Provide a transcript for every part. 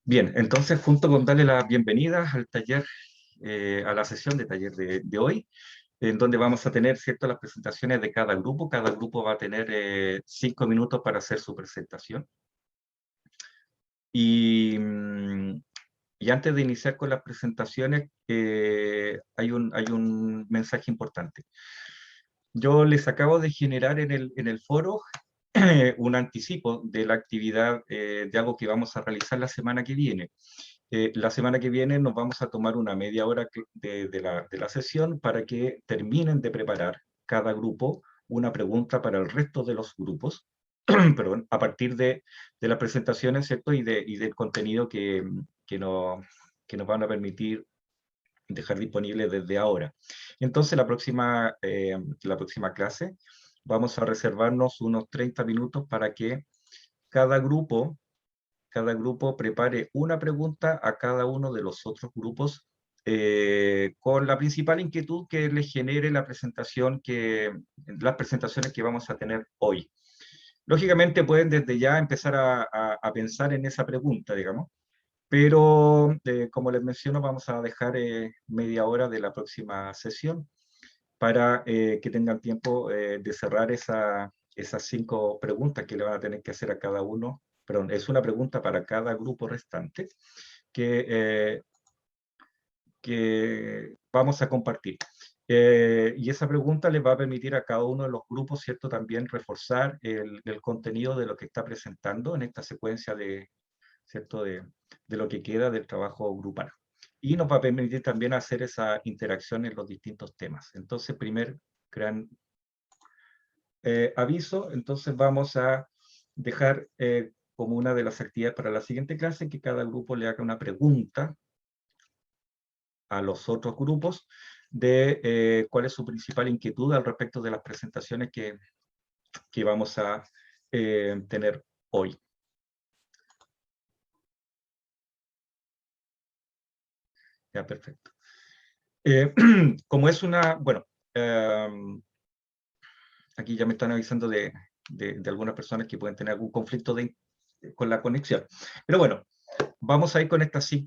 Bien, entonces junto con darle la bienvenida al taller, a la sesión de taller de hoy, en donde vamos a tener, ¿cierto?, las presentaciones de cada grupo. Cada grupo va a tener 5 minutos para hacer su presentación. Y, y antes de iniciar con las presentaciones, hay un mensaje importante. Yo les acabo de generar en el foro un anticipo de la actividad de algo que vamos a realizar la semana que viene. La semana que viene nos vamos a tomar una media hora de la sesión para que terminen de preparar cada grupo una pregunta para el resto de los grupos, perdón, a partir de las presentaciones, ¿cierto? Y del contenido que nos van a permitir dejar disponible desde ahora. Entonces, la próxima clase vamos a reservarnos unos 30 minutos para que cada grupo, cada grupo prepare una pregunta a cada uno de los otros grupos con la principal inquietud que les genere las presentaciones que vamos a tener hoy. Lógicamente pueden desde ya empezar a pensar en esa pregunta, digamos, pero como les menciono, vamos a dejar media hora de la próxima sesión para que tengan tiempo de cerrar esas 5 preguntas que le van a tener que hacer a cada uno. Perdón, es una pregunta para cada grupo restante que, que vamos a compartir. Y esa pregunta les va a permitir a cada uno de los grupos, ¿cierto?, también reforzar el contenido de lo que está presentando en esta secuencia ¿cierto?, de lo que queda del trabajo grupal. Y nos va a permitir también hacer esa interacción en los distintos temas. Entonces, primer gran aviso, entonces vamos a dejar como una de las actividades para la siguiente clase que cada grupo le haga una pregunta a los otros grupos de cuál es su principal inquietud al respecto de las presentaciones que vamos a tener hoy. Ya, perfecto. Como es bueno, aquí ya me están avisando de algunas personas que pueden tener algún conflicto con la conexión. Pero bueno, vamos a ir con estas 6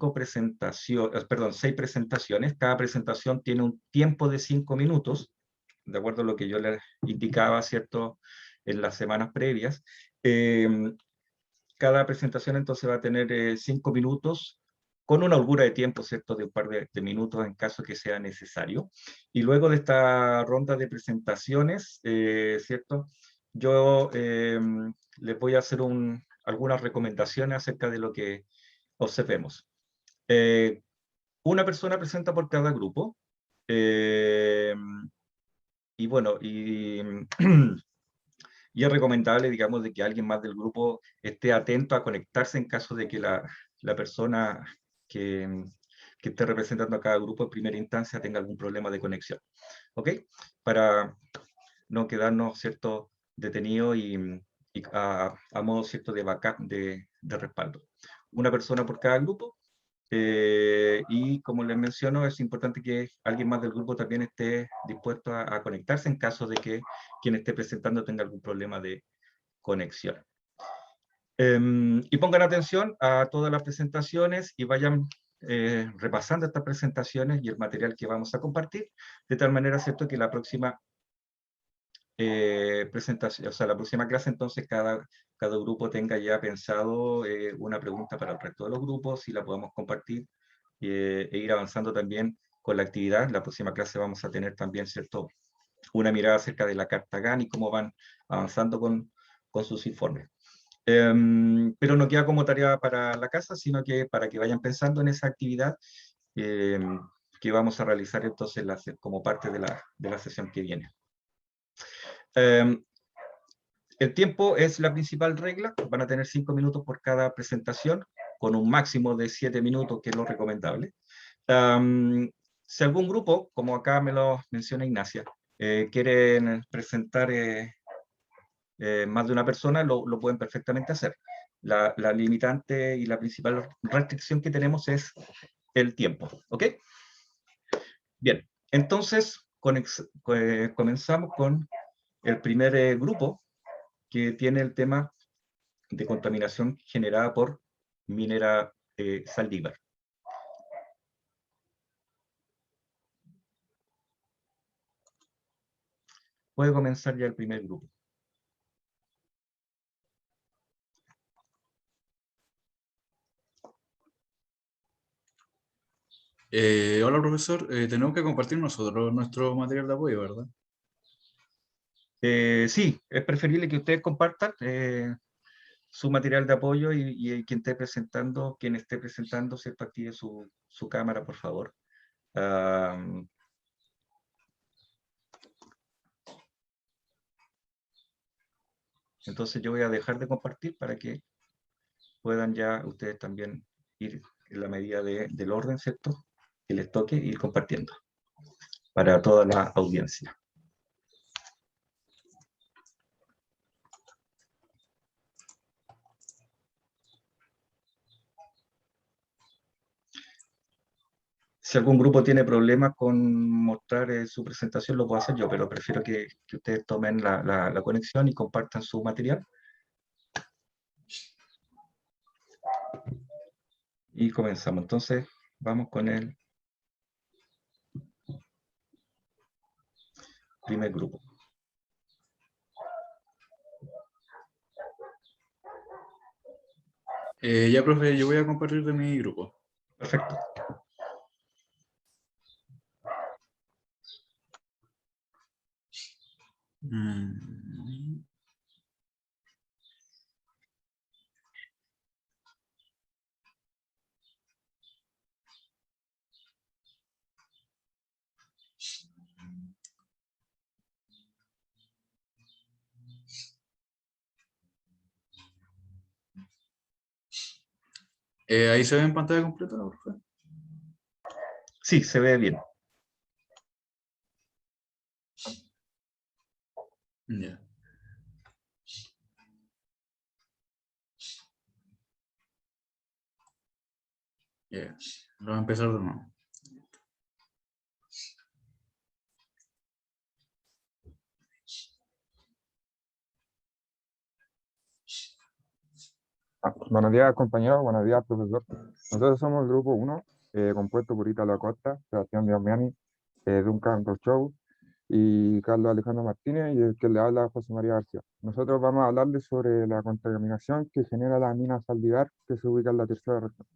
presentaciones. Cada presentación tiene un tiempo de 5 minutos, de acuerdo a lo que yo les indicaba, ¿cierto?, en las semanas previas. Cada presentación entonces va a tener 5 minutos, con una holgura de tiempo, ¿cierto?, de un par de minutos en caso que sea necesario. Y luego de esta ronda de presentaciones, ¿cierto?, yo les voy a hacer algunas recomendaciones acerca de lo que observemos. Una persona presenta por cada grupo, y bueno, y es recomendable, digamos, de que alguien más del grupo esté atento a conectarse en caso de que la persona que, que esté representando a cada grupo en primera instancia tenga algún problema de conexión. ¿Ok? Para no quedarnos, ¿cierto?, detenidos y a modo, ¿cierto?, de backup, de respaldo. Una persona por cada grupo. Y como les menciono, es importante que alguien más del grupo también esté dispuesto a conectarse en caso de que quien esté presentando tenga algún problema de conexión. Y pongan atención a todas las presentaciones y vayan repasando estas presentaciones y el material que vamos a compartir, de tal manera, ¿cierto?, que la próxima presentación, o sea, la próxima clase, entonces cada grupo tenga ya pensado una pregunta para el resto de los grupos y la podamos compartir e ir avanzando también con la actividad. La próxima clase vamos a tener también, ¿cierto?, una mirada acerca de la carta GAN y cómo van avanzando con sus informes. Pero no queda como tarea para la casa, sino que para que vayan pensando en esa actividad que vamos a realizar entonces como parte de la sesión que viene. El tiempo es la principal regla. Van a tener 5 minutos por cada presentación, con un máximo de 7 minutos, que es lo recomendable. Si algún grupo, como acá me lo menciona Ignacia, quieren presentar más de una persona, lo pueden perfectamente hacer. La limitante y la principal restricción que tenemos es el tiempo. ¿Ok? Bien, entonces comenzamos con el primer grupo, que tiene el tema de contaminación generada por Saldívar. Puede comenzar ya el primer grupo. Hola profesor, tenemos que compartir nosotros nuestro material de apoyo, ¿verdad? Sí, es preferible que ustedes compartan su material de apoyo y quien esté presentando, ¿cierto? Active su cámara, por favor. Entonces yo voy a dejar de compartir para que puedan ya ustedes también ir en la medida del orden, ¿cierto? Que les toque ir compartiendo para toda la audiencia. Si algún grupo tiene problemas con mostrar su presentación, lo puedo hacer yo, pero prefiero que ustedes tomen la conexión y compartan su material. Y comenzamos. Entonces, vamos con el primer grupo. Ya profe, yo voy a compartir de mi grupo. Perfecto. Mm. ¿Ahí se ve en pantalla completa, profe? Sí, se ve bien. Ya. Ya. Vamos a empezar de nuevo. Buenos días, compañeros. Buenos días, profesor. Nosotros somos el grupo 1, compuesto por Italo Acosta, Sebastián Damiani, Duncan Rochow y Carlos Alejandro Martínez, y el que le habla José María García. Nosotros vamos a hablarles sobre la contaminación que genera la mina Saldívar, que se ubica en la tercera región.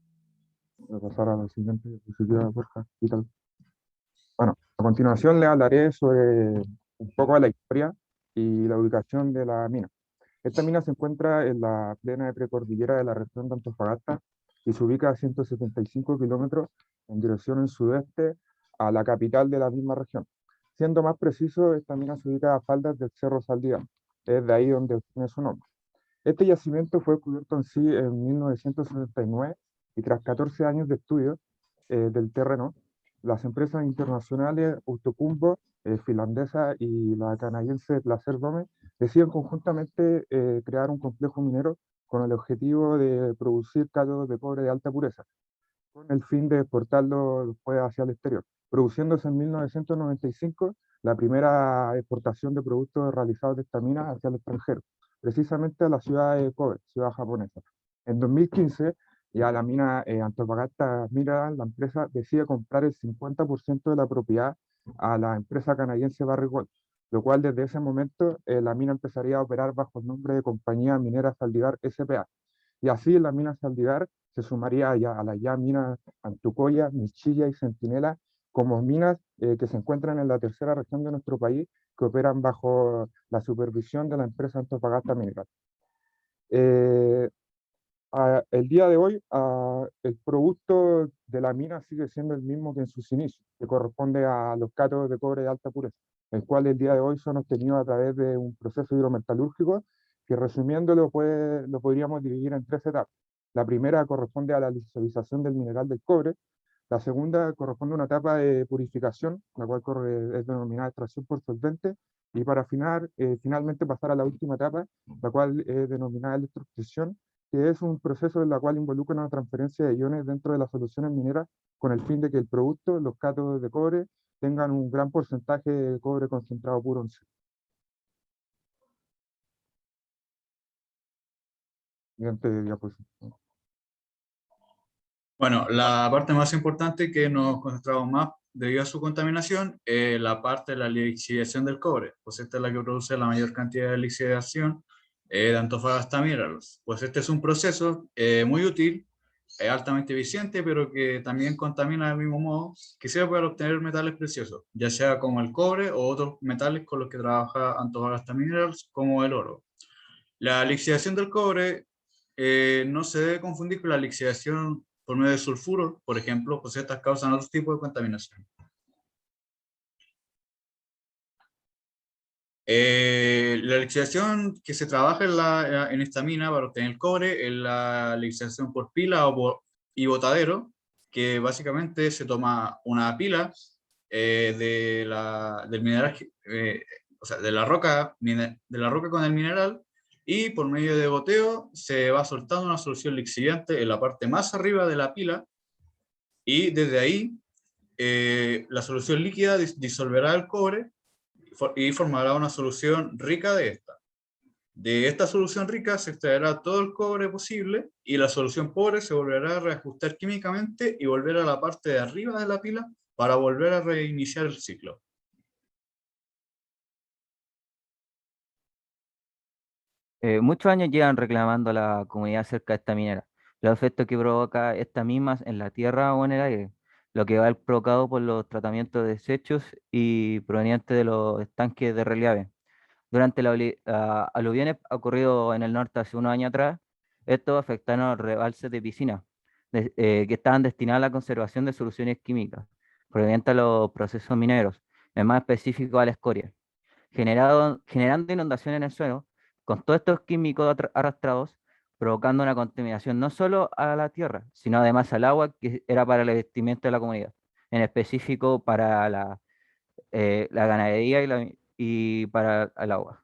Voy a pasar a la siguiente diapositiva, porfa, Italo. Bueno, a continuación les hablaré sobre un poco de la historia y la ubicación de la mina. Esta mina se encuentra en la plena precordillera de la región de Antofagasta y se ubica a 175 kilómetros en dirección en sudeste a la capital de la misma región. Siendo más preciso, esta mina se ubica a faldas del Cerro Saldívar, es de ahí donde tiene su nombre. Este yacimiento fue descubierto en sí en 1969 y tras 14 años de estudio del terreno, las empresas internacionales Outokumpu, finlandesa, y la canadiense Placer Dome deciden conjuntamente crear un complejo minero con el objetivo de producir cátodos de cobre de alta pureza, con el fin de exportarlo después hacia el exterior, produciéndose en 1995 la primera exportación de productos realizados de esta mina hacia el extranjero, precisamente a la ciudad de Kobe, ciudad japonesa. En 2015, ya la mina Antofagasta Mineral, la empresa decide comprar el 50% de la propiedad a la empresa canadiense Barrick Gold, lo cual desde ese momento la mina empezaría a operar bajo el nombre de Compañía Minera Saldívar S.p.A. Y así la mina Saldívar se sumaría ya a las ya minas Antucoya, Michilla y Centinela como minas que se encuentran en la tercera región de nuestro país, que operan bajo la supervisión de la empresa Antofagasta Mineral. Eh, el día de hoy, el producto de la mina sigue siendo el mismo que en sus inicios, que corresponde a los cátodos de cobre de alta pureza, el cual el día de hoy son obtenidos a través de un proceso hidrometalúrgico que, resumiéndolo, lo podríamos dividir en tres etapas. La primera corresponde a la lisolización del mineral del cobre. La segunda corresponde a una etapa de purificación, la cual es denominada extracción por solvente, y para finalmente pasar a la última etapa, la cual es denominada electroextrusión, que es un proceso en el cual involucra una transferencia de iones dentro de las soluciones mineras con el fin de que el producto, los cátodos de cobre, tengan un gran porcentaje de cobre concentrado puro en sí. Siguiente diapositiva. Bueno, la parte más importante que nos concentramos más debido a su contaminación es la parte de la lixiviación del cobre, pues esta es la que produce la mayor cantidad de lixiviación de Antofagasta Minerals. Pues este es un proceso muy útil, altamente eficiente, pero que también contamina del mismo modo que sirve para obtener metales preciosos, ya sea como el cobre o otros metales con los que trabaja Antofagasta Minerals, como el oro. La lixiviación del cobre no se debe confundir con la lixiviación por medio de sulfuro, por ejemplo, pues estas causan otro tipo de contaminación. La lixiviación que se trabaja en esta mina para obtener el cobre es la lixiviación por pila y botadero, que básicamente se toma una pila del mineral, o sea, de la roca con el mineral, y por medio de goteo se va soltando una solución lixiviante en la parte más arriba de la pila, y desde ahí la solución líquida disolverá el cobre y formará una solución rica de esta. De esta solución rica se extraerá todo el cobre posible y la solución pobre se volverá a reajustar químicamente y volver a la parte de arriba de la pila para volver a reiniciar el ciclo. Muchos años llevan reclamando a la comunidad acerca de esta minera, los efectos que provoca esta misma en la tierra o en el aire, lo que va a ser provocado por los tratamientos de desechos y provenientes de los estanques de relieve. Durante la aluviones ocurrido en el norte hace unos años atrás, estos afectaron a los rebalses de piscinas que estaban destinados a la conservación de soluciones químicas provenientes de los procesos mineros, en más específico a la escoria generando inundaciones en el suelo, con todos estos químicos arrastrados, provocando una contaminación no solo a la tierra, sino además al agua, que era para el abastecimiento de la comunidad, en específico para la ganadería y para el agua.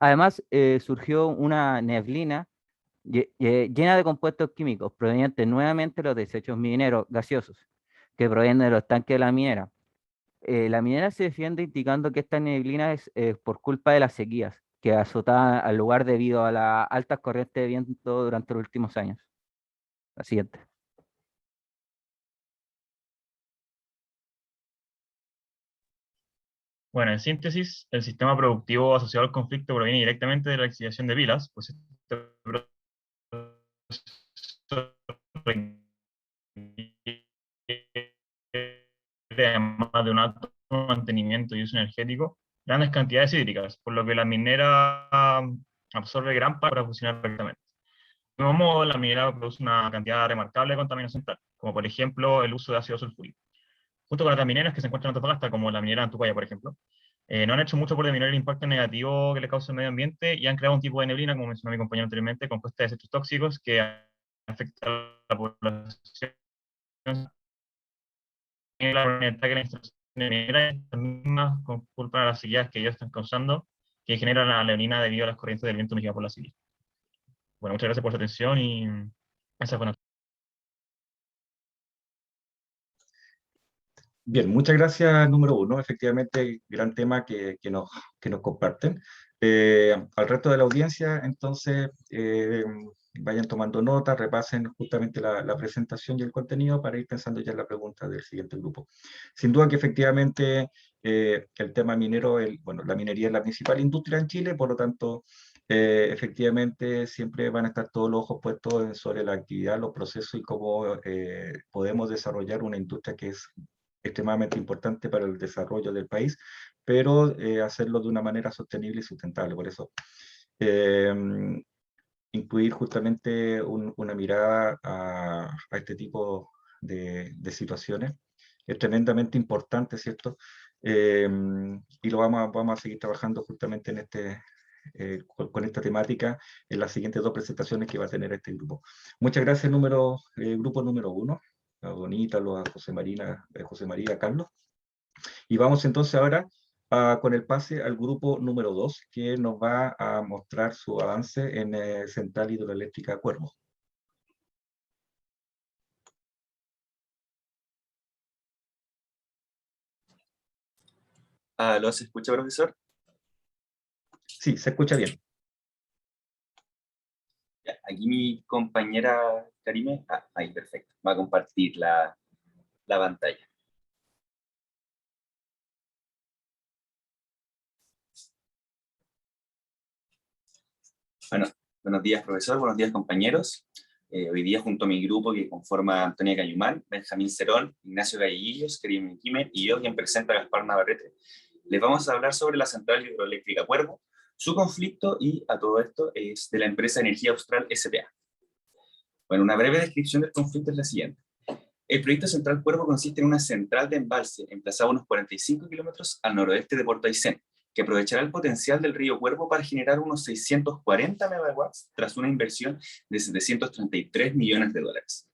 Además, surgió una neblina llena de compuestos químicos provenientes nuevamente de los desechos mineros gaseosos que provienen de los tanques de la minera. La minera se defiende indicando que esta neblina es por culpa de las sequías que azotaban al lugar debido a las altas corrientes de viento durante los últimos años. La siguiente. Bueno, en síntesis, el sistema productivo asociado al conflicto proviene directamente de la lixiviación de pilas, pues este proceso además de un alto mantenimiento y uso energético, grandes cantidades hídricas, por lo que la minera absorbe gran parte para funcionar correctamente. De mismo modo, la minera produce una cantidad remarcable de contaminación tal, como por ejemplo el uso de ácido sulfúrico. Junto con otras mineras que se encuentran en Antofagasta, como la minera Antucoya, por ejemplo, no han hecho mucho por disminuir el impacto negativo que le causa el medio ambiente y han creado un tipo de neblina, como mencionó mi compañero anteriormente, compuesta de desechos tóxicos que afecta a la población. La planeta que la instalación de minera y estas mismas con culpa de las sequías que ellos están causando, que generan la neblina debido a las corrientes del viento unidas por la sequía. Bueno, muchas gracias por su atención y esa fue nuestra. Bien, muchas gracias, número uno. Efectivamente, gran tema que nos comparten. Al resto de la audiencia, entonces, vayan tomando nota, repasen justamente la presentación y el contenido para ir pensando ya en la pregunta del siguiente grupo. Sin duda que efectivamente el tema minero, bueno, la minería es la principal industria en Chile, por lo tanto, efectivamente siempre van a estar todos los ojos puestos sobre la actividad, los procesos y cómo podemos desarrollar una industria que es extremadamente importante para el desarrollo del país, pero hacerlo de una manera sostenible y sustentable. Por eso, eh, incluir justamente una mirada a este tipo de situaciones es tremendamente importante, ¿cierto? Y lo vamos a seguir trabajando justamente en con esta temática en las siguientes dos presentaciones que va a tener este grupo. Muchas gracias, grupo número uno, a Don Ítalo, a José María, Carlos. Y vamos entonces ahora con el pase al grupo número 2, que nos va a mostrar su avance en Central Hidroeléctrica Cuervo. ¿Lo se escucha, profesor? Sí, se escucha bien. Ya, aquí mi compañera Karime, ahí perfecto, va a compartir la pantalla. Bueno, buenos días profesor, buenos días compañeros. Hoy día junto a mi grupo que conforma Antonia Cayumán, Benjamín Cerón, Ignacio Galleguillos, Karime Jiménez y yo, quien presenta Gaspar Navarrete, les vamos a hablar sobre la central hidroeléctrica Cuervo, su conflicto y a todo esto es de la empresa Energía Austral S.p.A. Bueno, una breve descripción del conflicto es la siguiente. El proyecto Central Cuervo consiste en una central de embalse emplazada a unos 45 kilómetros al noroeste de Puerto Aysén, que aprovechará el potencial del río Cuervo para generar unos 640 megawatts tras una inversión de 733 millones de dólares.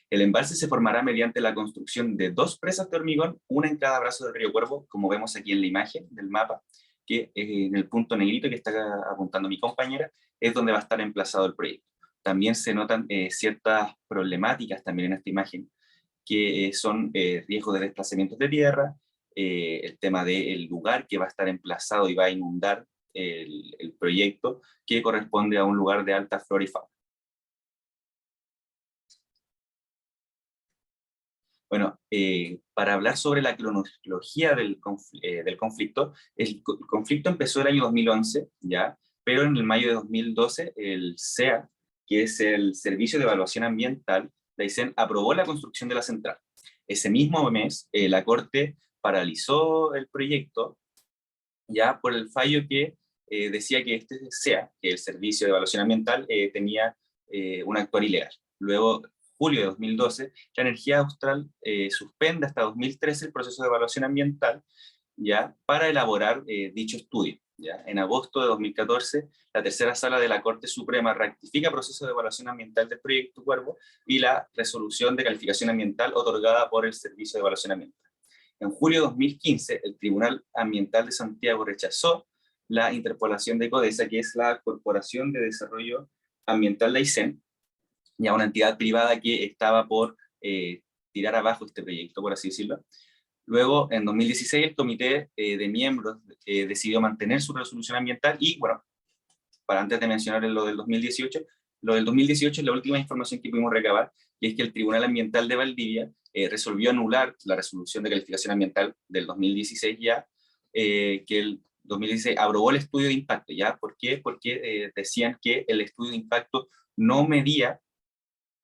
El embalse se formará mediante la construcción de 2 presas de hormigón, una en cada brazo del río Cuervo, como vemos aquí en la imagen del mapa, que en el punto negrito que está apuntando mi compañera, es donde va a estar emplazado el proyecto. También se notan ciertas problemáticas también en esta imagen, que son riesgos de desplazamientos de tierra, el tema del lugar que va a estar emplazado y va a inundar el proyecto, que corresponde a un lugar de alta flora y fauna. Bueno, para hablar sobre la cronología del conflicto, el conflicto empezó el año 2011, ¿ya? Pero en el mayo de 2012, el SEA, que es el Servicio de Evaluación Ambiental de Aysén, aprobó la construcción de la central. Ese mismo mes, la Corte paralizó el proyecto, ya por el fallo que decía que este SEA, que el Servicio de Evaluación Ambiental, tenía un actuar ilegal. Luego, julio de 2012, la Energía Austral suspende hasta 2013 el proceso de evaluación ambiental, ya, para elaborar dicho estudio. ¿Ya? En agosto de 2014, la tercera sala de la Corte Suprema rectifica el proceso de evaluación ambiental del proyecto Cuervo y la resolución de calificación ambiental otorgada por el Servicio de Evaluación Ambiental. En julio de 2015, el Tribunal Ambiental de Santiago rechazó la interpolación de CODESA, que es la Corporación de Desarrollo Ambiental de Aysén, ya una entidad privada que estaba por tirar abajo este proyecto, por así decirlo. Luego, en 2016, el comité de miembros decidió mantener su resolución ambiental y, bueno, para antes de mencionar lo del 2018 es la última información que pudimos recabar, y es que el Tribunal Ambiental de Valdivia resolvió anular la resolución de calificación ambiental del 2016 ya, que el 2016 aprobó el estudio de impacto, ¿ya? ¿Por qué? Porque decían que el estudio de impacto no medía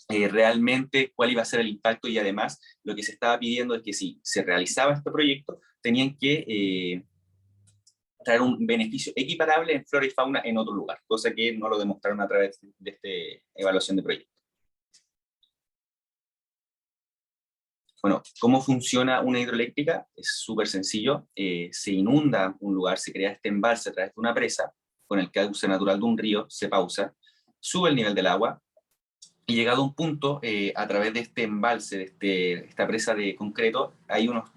realmente cuál iba a ser el impacto, y además lo que se estaba pidiendo es que si se realizaba este proyecto, tenían que traer un beneficio equiparable en flora y fauna en otro lugar, cosa que no lo demostraron a través de esta evaluación de proyecto. Bueno, ¿cómo funciona una hidroeléctrica? Es súper sencillo. Se inunda un lugar, se crea este embalse a través de una presa, con el cauce natural de un río, se pausa, sube el nivel del agua, y llegado a un punto, a través de este embalse, de esta presa de concreto, hay unos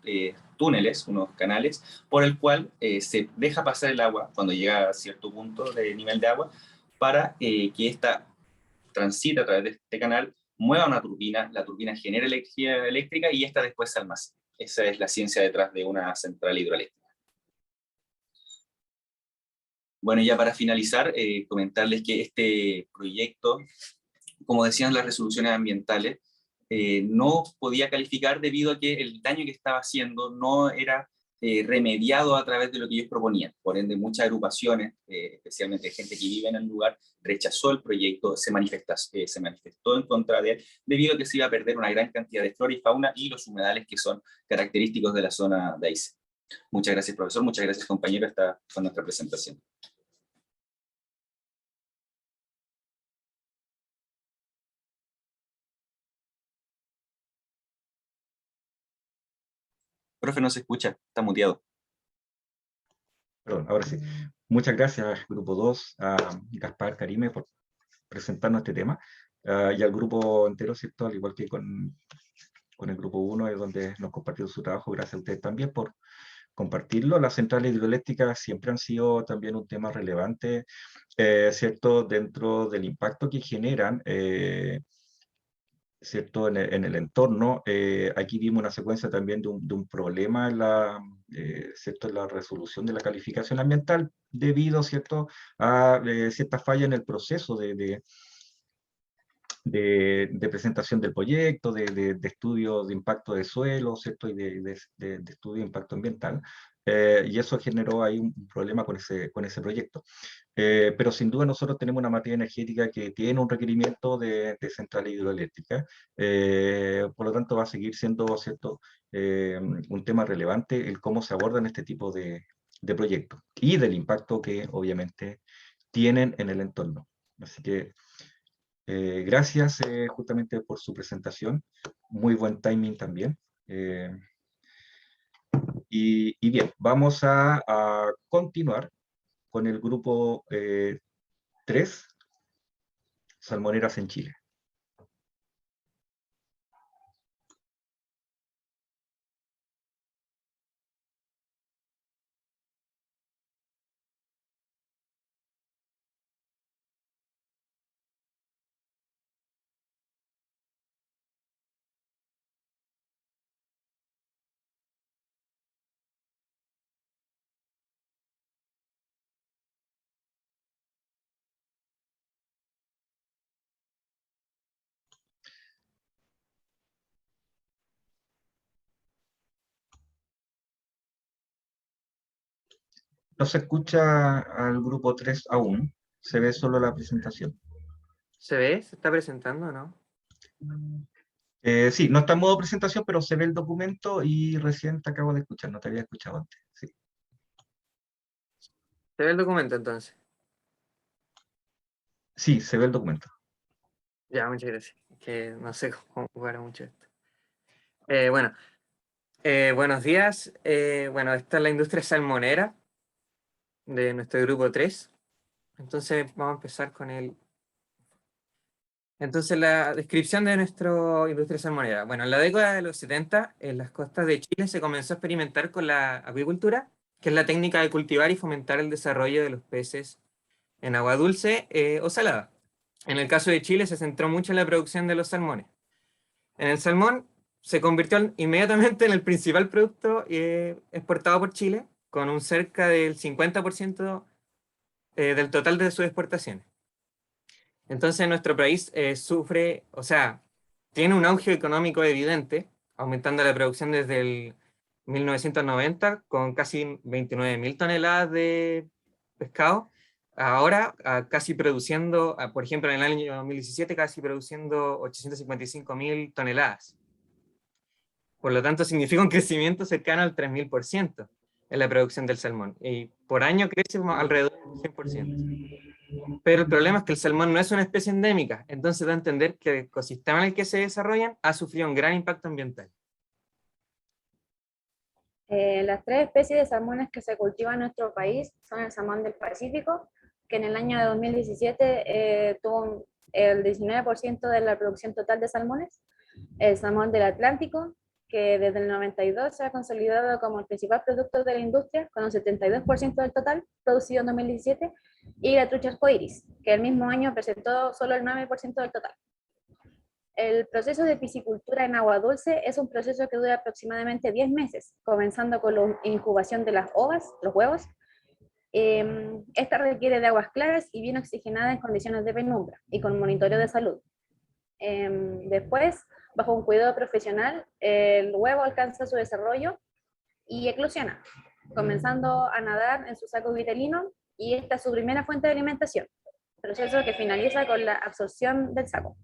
túneles, unos canales, por el cual se deja pasar el agua cuando llega a cierto punto de nivel de agua, para que esta transite a través de este canal, mueva una turbina, la turbina genera energía eléctrica y esta después se almacena. Esa es la ciencia detrás de una central hidroeléctrica. Bueno, ya para finalizar, comentarles que este proyecto, como decían las resoluciones ambientales, no podía calificar debido a que el daño que estaba haciendo no era remediado a través de lo que ellos proponían. Por ende, muchas agrupaciones, especialmente gente que vive en el lugar, rechazó el proyecto, se manifestó en contra de él, debido a que se iba a perder una gran cantidad de flora y fauna y los humedales que son característicos de la zona de Aysén. Muchas gracias, profesor, muchas gracias, compañero. Esta fue nuestra presentación. Profe, no se escucha, está muteado. Perdón, ahora sí. Muchas gracias, Grupo 2, a Gaspar, Karime, por presentarnos este tema, y al grupo entero, ¿cierto? Al igual que con el Grupo 1, es donde nos compartió su trabajo. Gracias a ustedes también por compartirlo. Las centrales hidroeléctricas siempre han sido también un tema relevante, ¿cierto? Dentro del impacto que generan, ¿cierto? En el entorno. Aquí vimos una secuencia también de un problema en la, ¿cierto? En la resolución de la calificación ambiental, debido, ¿cierto? A cierta falla en el proceso de presentación del proyecto, de estudio de impacto de suelo, ¿cierto? Y de estudio de impacto ambiental. Y eso generó ahí un problema con ese proyecto. Pero sin duda nosotros tenemos una materia energética que tiene un requerimiento de central hidroeléctrica, por lo tanto va a seguir siendo, ¿cierto? Un tema relevante el cómo se abordan este tipo de proyectos y del impacto que obviamente tienen en el entorno. Así que gracias justamente por su presentación, muy buen timing también. Y bien, vamos a continuar con el grupo 3, salmoneras en Chile. No se escucha al grupo 3 aún, se ve solo la presentación. ¿Se ve? ¿Se está presentando o no? Sí, no está en modo presentación, pero se ve el documento y recién te acabo de escuchar, no te había escuchado antes. Sí, ¿Se ve el documento entonces? sí, se ve el documento. Ya, muchas gracias. Que no sé cómo jugar mucho esto. Bueno, buenos días. Bueno, esta es la industria salmonera de nuestro grupo 3. Entonces vamos a empezar con el... Entonces la descripción de nuestra industria salmonera. Bueno, en la década de los 70, en las costas de Chile se comenzó a experimentar con la acuicultura, que es la técnica de cultivar y fomentar el desarrollo de los peces en agua dulce o salada. En el caso de Chile se centró mucho en la producción de los salmones. En el salmón se convirtió inmediatamente en el principal producto exportado por Chile, con un cerca del 50% del total de sus exportaciones. Entonces nuestro país sufre, o sea, tiene un auge económico evidente, aumentando la producción desde el 1990 con casi 29.000 toneladas de pescado. Ahora casi produciendo, por ejemplo en el año 2017 casi produciendo 855.000 toneladas. Por lo tanto significa un crecimiento cercano al 3.000% en la producción del salmón. Y por año crece alrededor del 100%. Pero el problema es que el salmón no es una especie endémica, entonces da a entender que el ecosistema en el que se desarrollan ha sufrido un gran impacto ambiental. Las tres especies de salmones que se cultivan en nuestro país son el salmón del Pacífico, que en el año de 2017 tuvo el 19% de la producción total de salmones, el salmón del Atlántico, que desde el 92 se ha consolidado como el principal producto de la industria, con un 72% del total producido en 2017, y la trucha arcoíris, que el mismo año presentó solo el 9% del total. El proceso de piscicultura en agua dulce es un proceso que dura aproximadamente 10 meses, comenzando con la incubación de las ovas, los huevos. Esta requiere de aguas claras y bien oxigenadas en condiciones de penumbra y con monitoreo de salud. Después, bajo un cuidado profesional, el huevo alcanza su desarrollo y eclosiona, comenzando a nadar en su saco vitelino, y esta es su primera fuente de alimentación, proceso que finaliza con la absorción del saco.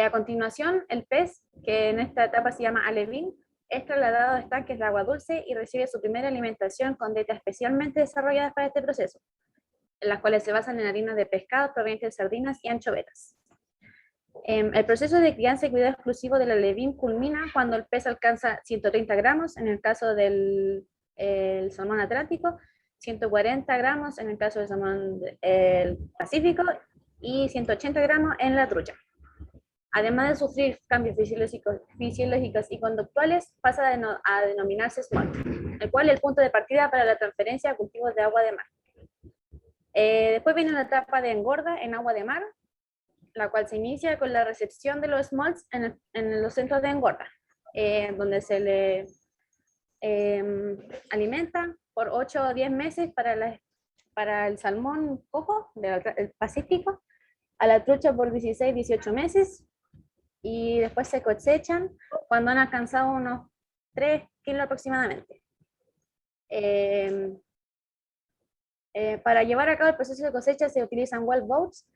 A continuación, el pez, que en esta etapa se llama alevín, es trasladado a estanques de agua dulce y recibe su primera alimentación con dietas especialmente desarrolladas para este proceso, en las cuales se basan en harinas de pescado provenientes de sardinas y anchovetas. El proceso de crianza y cuidado exclusivo del alevín culmina cuando el pez alcanza 130 gramos, en el caso del salmón atlántico, 140 gramos en el caso del salmón pacífico y 180 gramos en la trucha. Además de sufrir cambios fisiológicos y conductuales, pasa a denominarse smolt, el cual es el punto de partida para la transferencia a cultivos de agua de mar. Después viene la etapa de engorda en agua de mar, la cual se inicia con la recepción de los smolts en los centros de engorda, donde se le alimenta por 8 o 10 meses para el salmón cojo del Pacífico, a la trucha por 16, 18 meses, y después se cosechan cuando han alcanzado unos 3 kilos aproximadamente. Para llevar a cabo el proceso de cosecha se utilizan well boats,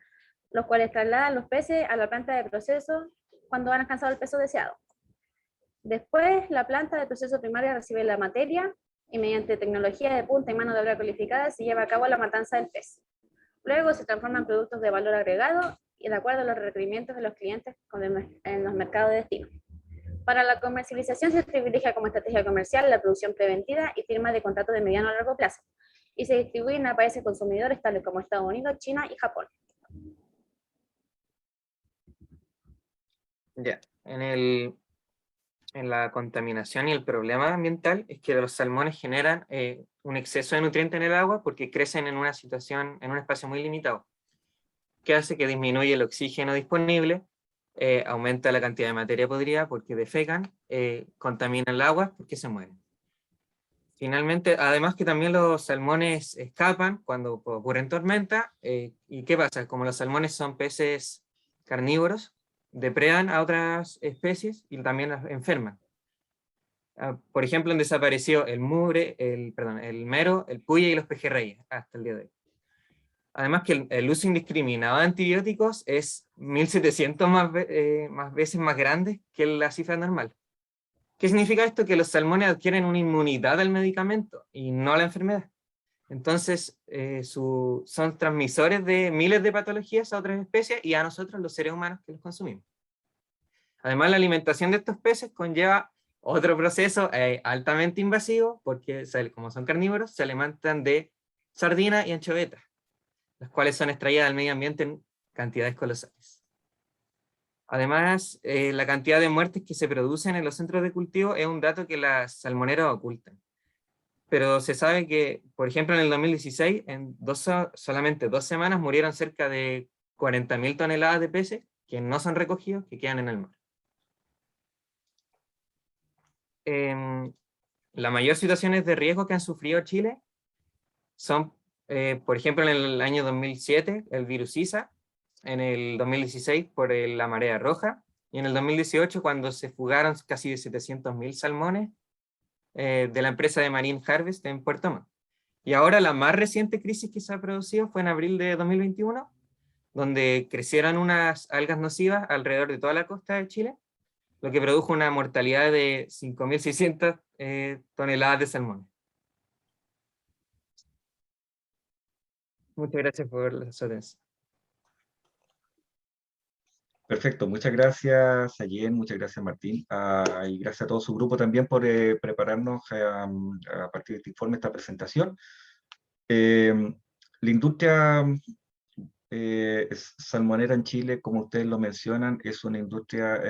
los cuales trasladan los peces a la planta de proceso cuando han alcanzado el peso deseado. Después, la planta de proceso primario recibe la materia y mediante tecnología de punta y mano de obra cualificada se lleva a cabo la matanza del pez. Luego se transforman en productos de valor agregado y de acuerdo a los requerimientos de los clientes en los mercados de destino. Para la comercialización se privilegia como estrategia comercial la producción preventiva y firma de contratos de mediano a largo plazo, y se distribuyen a países consumidores tales como Estados Unidos, China y Japón. Ya, en la contaminación y el problema ambiental es que los salmones generan un exceso de nutrientes en el agua porque crecen en una situación, en un espacio muy limitado, que hace que disminuye el oxígeno disponible, aumenta la cantidad de materia podrida porque defecan, contaminan el agua porque se mueren. Finalmente, además que también los salmones escapan cuando ocurren tormenta, ¿y qué pasa? Como los salmones son peces carnívoros, depredan a otras especies y también las enferman. Por ejemplo, han desaparecido el mugre, el mero, el puya y los pejerreyes hasta el día de hoy. Además que el uso indiscriminado de antibióticos es 1700 más veces más grande que la cifra normal. ¿Qué significa esto? Que los salmones adquieren una inmunidad al medicamento y no a la enfermedad. Entonces, son transmisores de miles de patologías a otras especies y a nosotros, los seres humanos que los consumimos. Además, la alimentación de estos peces conlleva otro proceso altamente invasivo, porque como son carnívoros, se alimentan de sardinas y anchovetas, las cuales son extraídas del medio ambiente en cantidades colosales. Además, la cantidad de muertes que se producen en los centros de cultivo es un dato que las salmoneras ocultan. Pero se sabe que, por ejemplo, en el 2016, en solamente 2 semanas, murieron cerca de 40.000 toneladas de peces que no son recogidos, que quedan en el mar. Las mayores situaciones de riesgo que han sufrido Chile son, por ejemplo, en el año 2007, el virus Zika, en el 2016 por la marea roja, y en el 2018 cuando se fugaron casi de 700.000 salmones de la empresa de Marine Harvest en Puerto Montt. Y ahora la más reciente crisis que se ha producido fue en abril de 2021, donde crecieron unas algas nocivas alrededor de toda la costa de Chile, lo que produjo una mortalidad de 5.600 toneladas de salmones. Muchas gracias por su atención. Perfecto, muchas gracias Allen, muchas gracias Martín, y gracias a todo su grupo también por prepararnos a partir de este informe, esta presentación. La industria salmonera en Chile, como ustedes lo mencionan, es una industria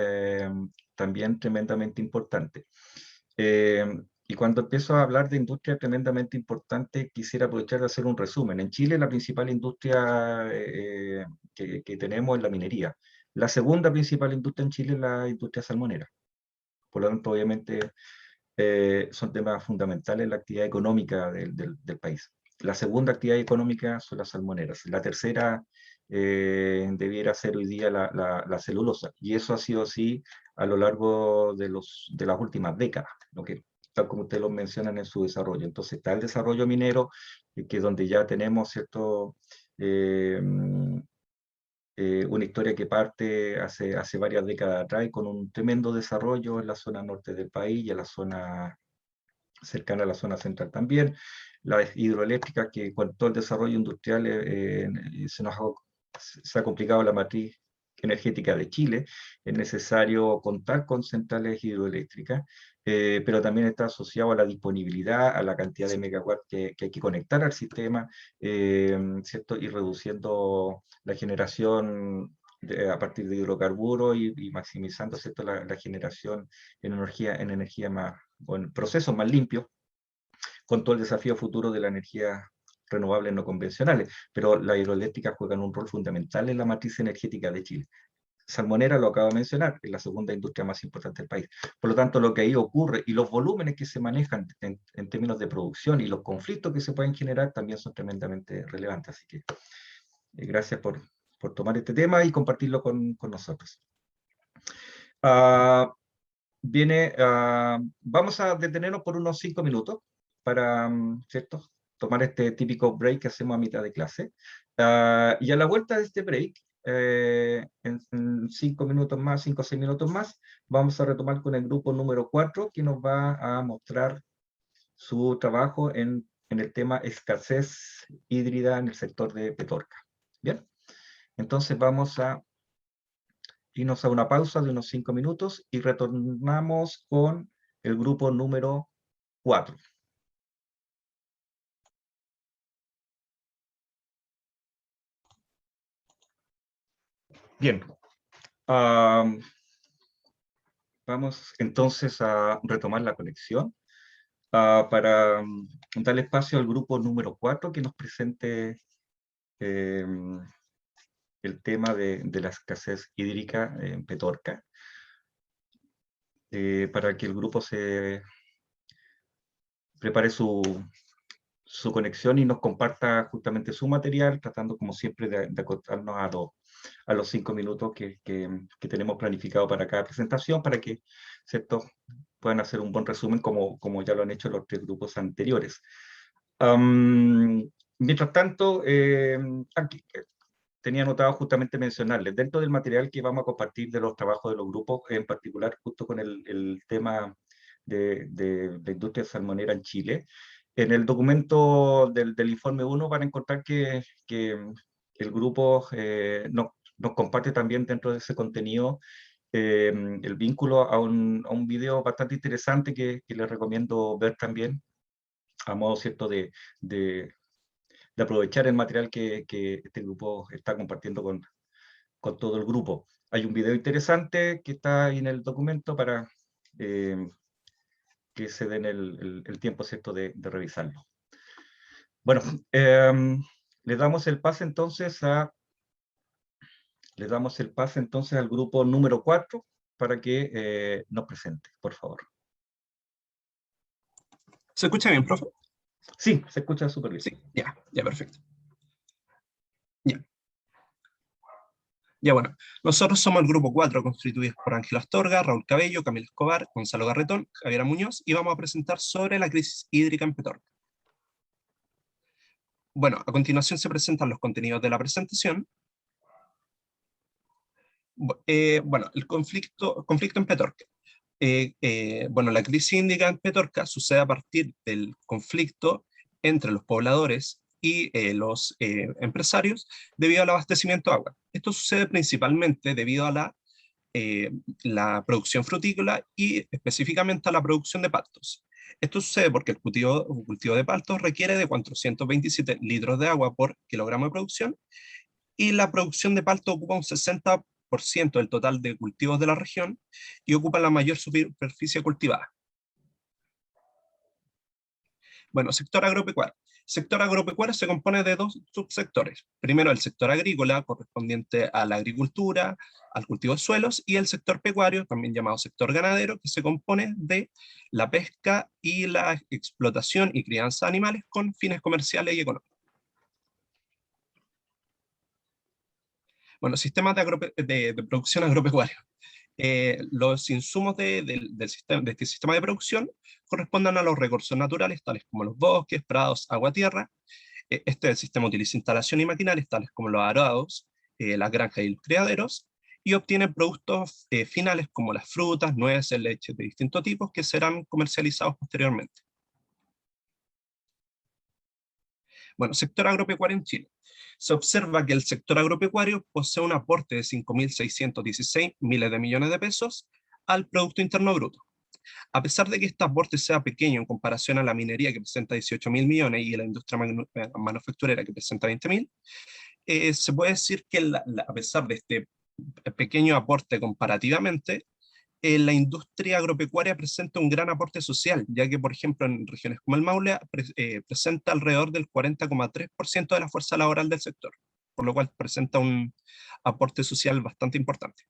también tremendamente importante. Y cuando empiezo a hablar de industria tremendamente importante, quisiera aprovechar de hacer un resumen. En Chile la principal industria que tenemos es la minería. La segunda principal industria en Chile es la industria salmonera. Por lo tanto, obviamente, son temas fundamentales en la actividad económica del país. La segunda actividad económica son las salmoneras. La tercera debiera ser hoy día la celulosa. Y eso ha sido así a lo largo de las últimas décadas, ¿no? Tal como ustedes lo mencionan en su desarrollo. Entonces está el desarrollo minero, que es donde ya tenemos, ¿cierto?, una historia que parte hace varias décadas atrás, con un tremendo desarrollo en la zona norte del país y en la zona cercana a la zona central también. Las hidroeléctricas, que con todo el desarrollo industrial se ha complicado la matriz energética de Chile, es necesario contar con centrales hidroeléctricas, pero también está asociado a la disponibilidad, a la cantidad de megawatts que hay que conectar al sistema, ¿cierto? Y reduciendo la generación a partir de hidrocarburos y maximizando, ¿cierto?, la generación en energía más, con procesos más limpios, con todo el desafío futuro de la energía renovables no convencionales, pero las hidroeléctricas juegan un rol fundamental en la matriz energética de Chile. Salmonera, lo acabo de mencionar, es la segunda industria más importante del país. Por lo tanto, lo que ahí ocurre y los volúmenes que se manejan en términos de producción y los conflictos que se pueden generar también son tremendamente relevantes. Así que gracias por por tomar este tema y compartirlo con nosotros. Vamos a detenernos por unos 5 minutos para, ¿cierto?, tomar este típico break que hacemos a mitad de clase. Y a la vuelta de este break, en 5 minutos más, 5 o 6 minutos más, vamos a retomar con el grupo número 4, que nos va a mostrar su trabajo en el tema escasez hídrica en el sector de Petorca. Bien, entonces vamos a irnos a una pausa de unos 5 minutos y retornamos con el grupo número 4. Bien, vamos entonces a retomar la conexión para darle espacio al grupo número 4 que nos presente el tema de la escasez hídrica en Petorca, para que el grupo se prepare su conexión y nos comparta justamente su material, tratando como siempre de acotarnos a los 5 minutos que tenemos planificado para cada presentación, para que, ¿cierto?, puedan hacer un buen resumen como ya lo han hecho los 3 grupos anteriores. Mientras tanto, aquí tenía anotado justamente mencionarles, dentro del material que vamos a compartir de los trabajos de los grupos, en particular justo con el tema de la industria salmonera en Chile, en el documento del informe 1 van a encontrar que el grupo nos comparte también dentro de ese contenido el vínculo a un video bastante interesante que les recomiendo ver también, a modo, ¿cierto?, de aprovechar el material que este grupo está compartiendo con todo el grupo. Hay un video interesante que está ahí en el documento para que se den el tiempo, ¿cierto?, de revisarlo. Bueno, le damos el pase entonces al grupo número 4 para que nos presente, por favor. ¿Se escucha bien, profe? Sí, se escucha súper bien. Sí, ya, perfecto. Ya, bueno, nosotros somos el grupo 4, constituidos por Ángel Astorga, Raúl Cabello, Camilo Escobar, Gonzalo Garretón, Javiera Muñoz, y vamos a presentar sobre la crisis hídrica en Petorca. Bueno, a continuación se presentan los contenidos de la presentación. Bueno, el conflicto en Petorca. Bueno, la crisis hídrica en Petorca sucede a partir del conflicto entre los pobladores y los empresarios debido al abastecimiento de agua. Esto sucede principalmente debido a la producción frutícola y específicamente a la producción de paltos. Esto sucede porque el cultivo de paltos requiere de 427 litros de agua por kilogramo de producción, y la producción de palto ocupa un 60% del total de cultivos de la región y ocupa la mayor superficie cultivada. Bueno, sector agropecuario. Sector agropecuario se compone de 2 subsectores. Primero, el sector agrícola, correspondiente a la agricultura, al cultivo de suelos, y el sector pecuario, también llamado sector ganadero, que se compone de la pesca y la explotación y crianza de animales con fines comerciales y económicos. Bueno, sistemas de producción agropecuario. Los insumos de este sistema de producción corresponden a los recursos naturales, tales como los bosques, prados, agua, tierra. Este sistema utiliza instalaciones y maquinarias, tales como los arados, las granjas y los criaderos, y obtiene productos finales como las frutas, nueces, leches de distintos tipos, que serán comercializados posteriormente. Bueno, sector agropecuario en Chile. Se observa que el sector agropecuario posee un aporte de 5.616 miles de millones de pesos al Producto Interno Bruto. A pesar de que este aporte sea pequeño en comparación a la minería, que presenta 18.000 millones, y a la industria manufacturera, que presenta 20.000, se puede decir que a pesar de este pequeño aporte comparativamente, la industria agropecuaria presenta un gran aporte social, ya que, por ejemplo, en regiones como el Maule, presenta alrededor del 40,3% de la fuerza laboral del sector, por lo cual presenta un aporte social bastante importante.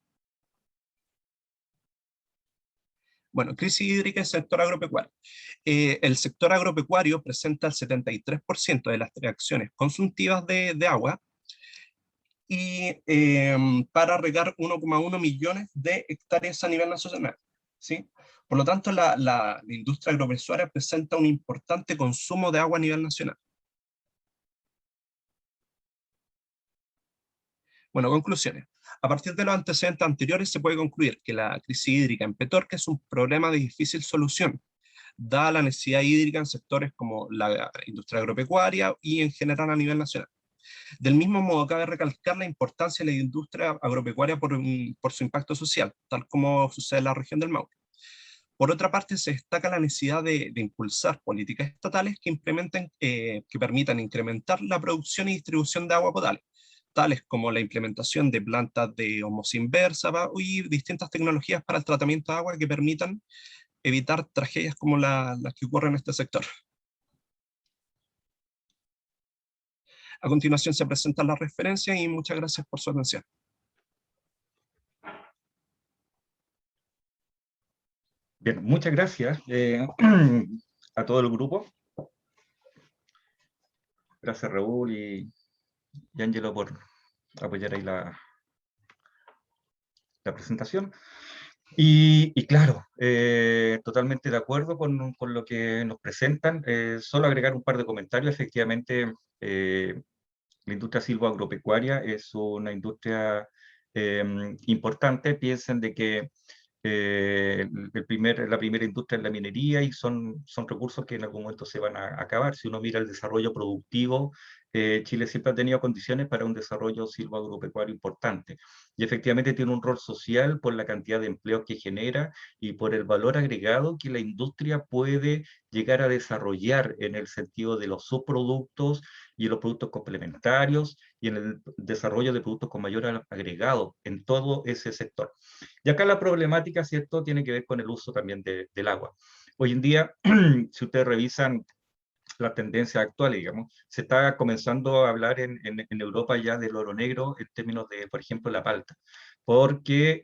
Bueno, crisis hídrica en el sector agropecuario. El sector agropecuario presenta el 73% de las reacciones consuntivas de agua, y para regar 1,1 millones de hectáreas a nivel nacional, ¿sí? Por lo tanto, la industria agropecuaria presenta un importante consumo de agua a nivel nacional. Bueno, conclusiones. A partir de los antecedentes anteriores se puede concluir que la crisis hídrica en Petorca es un problema de difícil solución, dada la necesidad hídrica en sectores como la industria agropecuaria y en general a nivel nacional. Del mismo modo, cabe recalcar la importancia de la industria agropecuaria por su impacto social, tal como sucede en la región del Maule. Por otra parte, se destaca la necesidad de impulsar políticas estatales que que permitan incrementar la producción y distribución de agua potable, tales como la implementación de plantas de osmosis inversa y distintas tecnologías para el tratamiento de agua que permitan evitar tragedias como las que ocurren en este sector. A continuación se presentan las referencias y muchas gracias por su atención. Bien, muchas gracias a todo el grupo. Gracias Raúl y Ángelo por apoyar ahí la presentación. Y claro, totalmente de acuerdo con lo que nos presentan. Solo agregar un par de comentarios. Efectivamente, la industria silvoagropecuaria es una industria importante. Piensen de que la primera industria es la minería y son recursos que en algún momento se van a acabar. Si uno mira el desarrollo productivo, Chile siempre ha tenido condiciones para un desarrollo silvoagropecuario importante. Y efectivamente tiene un rol social por la cantidad de empleos que genera y por el valor agregado que la industria puede llegar a desarrollar en el sentido de los subproductos y los productos complementarios y en el desarrollo de productos con mayor agregado en todo ese sector. Y acá la problemática, ¿cierto?, tiene que ver con el uso también del agua. Hoy en día, si ustedes revisan las tendencias actuales, digamos, se está comenzando a hablar en Europa ya del oro negro en términos de, por ejemplo, la palta, porque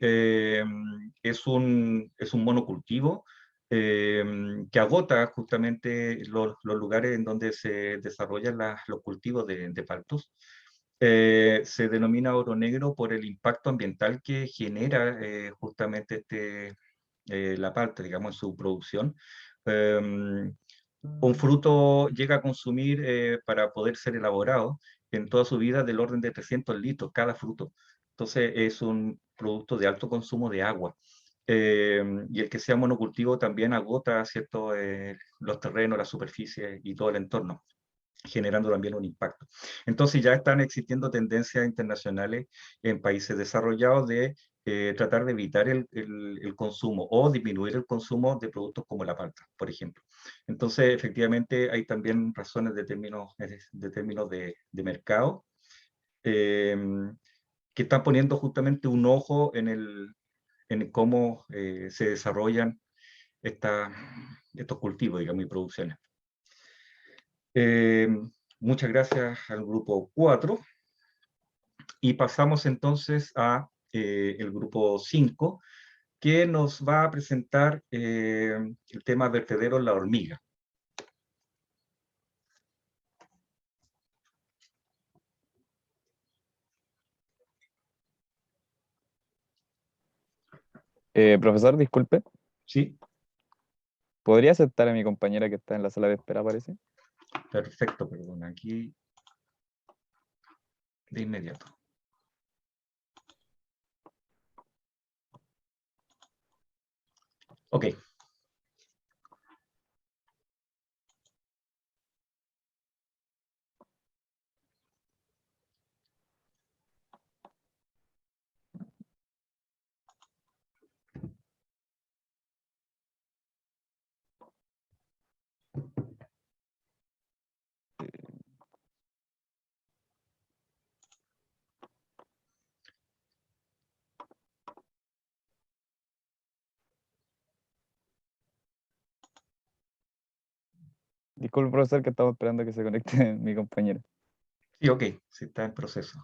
es un monocultivo que agota justamente los lugares en donde se desarrollan los cultivos de paltos. Se denomina oro negro por el impacto ambiental que genera justamente la palta, digamos, en su producción. Un fruto llega a consumir para poder ser elaborado en toda su vida del orden de 300 litros cada fruto. Entonces es un producto de alto consumo de agua. Y el que sea monocultivo también agota, ¿cierto?, los terrenos, la superficie y todo el entorno, generando también un impacto. Entonces ya están existiendo tendencias internacionales en países desarrollados de tratar de evitar el consumo o disminuir el consumo de productos como la palta, por ejemplo. Entonces, efectivamente, hay también razones de términos de mercado que están poniendo justamente un ojo en cómo se desarrollan estos cultivos, digamos, y producciones. Muchas gracias al grupo 4. Y pasamos entonces a el grupo 5, que nos va a presentar el tema vertedero La Hormiga. Profesor, disculpe, ¿Sí? ¿podría aceptar a mi compañera que está en la sala de espera, parece? Perfecto, perdón, aquí de inmediato. Ok. Disculpe, profesor, que estamos esperando que se conecte mi compañera. Sí, ok, sí está en proceso.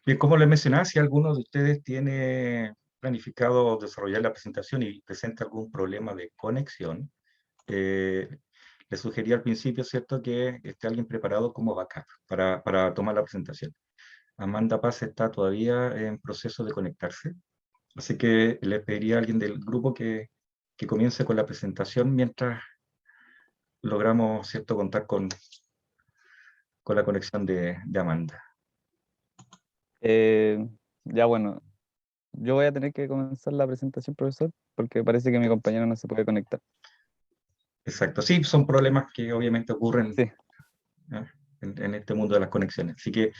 Bien, como les mencionaba, si alguno de ustedes tiene planificado desarrollar la presentación y presenta algún problema de conexión, les sugería al principio, ¿cierto?, que esté alguien preparado como backup para tomar la presentación. Amanda Paz está todavía en proceso de conectarse, así que le pediría a alguien del grupo que comience con la presentación mientras logramos, ¿cierto?, contar con la conexión de Amanda. Ya bueno, yo voy a tener que comenzar la presentación, profesor, porque parece que mi compañero no se puede conectar. Exacto, sí, son problemas que obviamente ocurren Sí. en este mundo de las conexiones. Así que,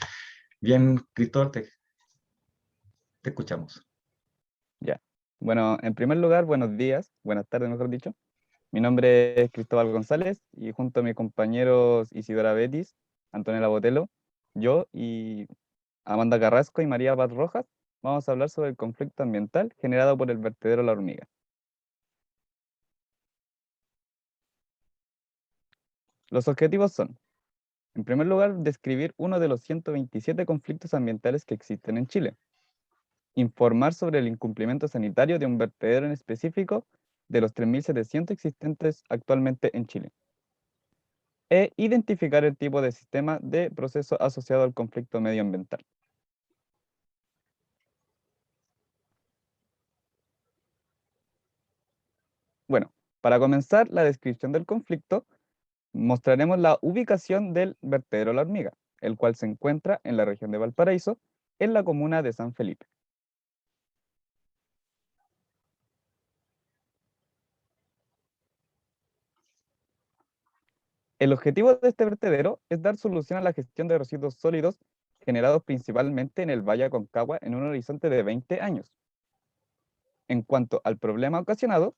bien, Cristóbal, te escuchamos. Ya. Bueno, en primer lugar, buenos días, buenas tardes, mejor dicho. Mi nombre es Cristóbal González y junto a mis compañeros Isidora Betis, Antonella Botelo, yo y Amanda Carrasco y María Paz Rojas, vamos a hablar sobre el conflicto ambiental generado por el vertedero La Hormiga. Los objetivos son, en primer lugar, describir uno de los 127 conflictos ambientales que existen en Chile, informar sobre el incumplimiento sanitario de un vertedero en específico de los 3.700 existentes actualmente en Chile, e identificar el tipo de sistema de proceso asociado al conflicto medioambiental. Bueno, para comenzar la descripción del conflicto, mostraremos la ubicación del vertedero La Hormiga, el cual se encuentra en la región de Valparaíso, en la comuna de San Felipe. El objetivo de este vertedero es dar solución a la gestión de residuos sólidos generados principalmente en el Valle Aconcagua en un horizonte de 20 años. En cuanto al problema ocasionado,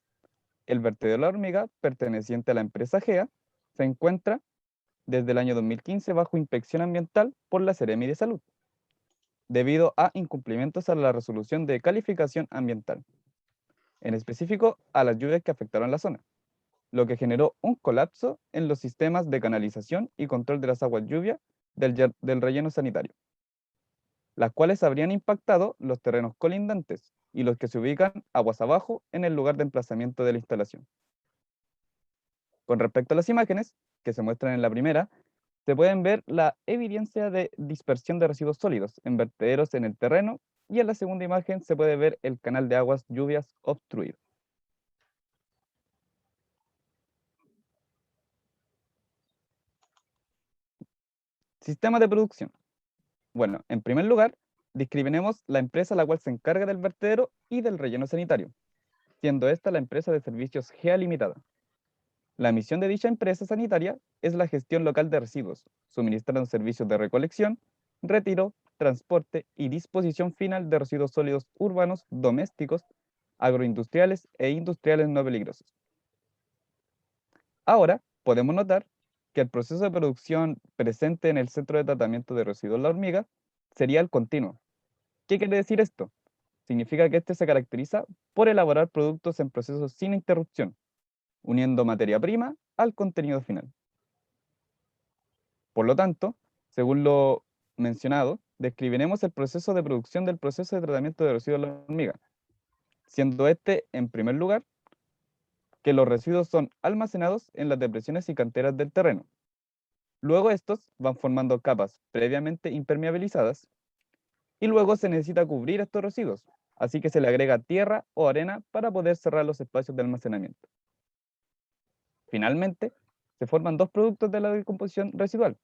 el vertedero La Hormiga, perteneciente a la empresa GEA, se encuentra desde el año 2015 bajo inspección ambiental por la Seremi de Salud, debido a incumplimientos a la resolución de calificación ambiental, en específico a las lluvias que afectaron la zona, lo que generó un colapso en los sistemas de canalización y control de las aguas lluvia del relleno sanitario, las cuales habrían impactado los terrenos colindantes y los que se ubican aguas abajo en el lugar de emplazamiento de la instalación. Con respecto a las imágenes, que se muestran en la primera, se pueden ver la evidencia de dispersión de residuos sólidos en vertederos en el terreno, y en la segunda imagen se puede ver el canal de aguas lluvias obstruido. Sistema de producción. Bueno, en primer lugar, describiremos la empresa a la cual se encarga del vertedero y del relleno sanitario, siendo esta la empresa de servicios GEA Limitada. La misión de dicha empresa sanitaria es la gestión local de residuos, suministrando servicios de recolección, retiro, transporte y disposición final de residuos sólidos urbanos, domésticos, agroindustriales e industriales no peligrosos. Ahora, podemos notar que el proceso de producción presente en el centro de tratamiento de residuos La Hormiga sería el continuo. ¿Qué quiere decir esto? Significa que este se caracteriza por elaborar productos en procesos sin interrupción, uniendo materia prima al contenido final. Por lo tanto, según lo mencionado, describiremos el proceso de producción del proceso de tratamiento de residuos de la hormiga, siendo este, en primer lugar, que los residuos son almacenados en las depresiones y canteras del terreno. Luego estos van formando capas previamente impermeabilizadas, y luego se necesita cubrir estos residuos, así que se le agrega tierra o arena para poder cerrar los espacios de almacenamiento. Finalmente, se forman dos productos de la decomposición residual,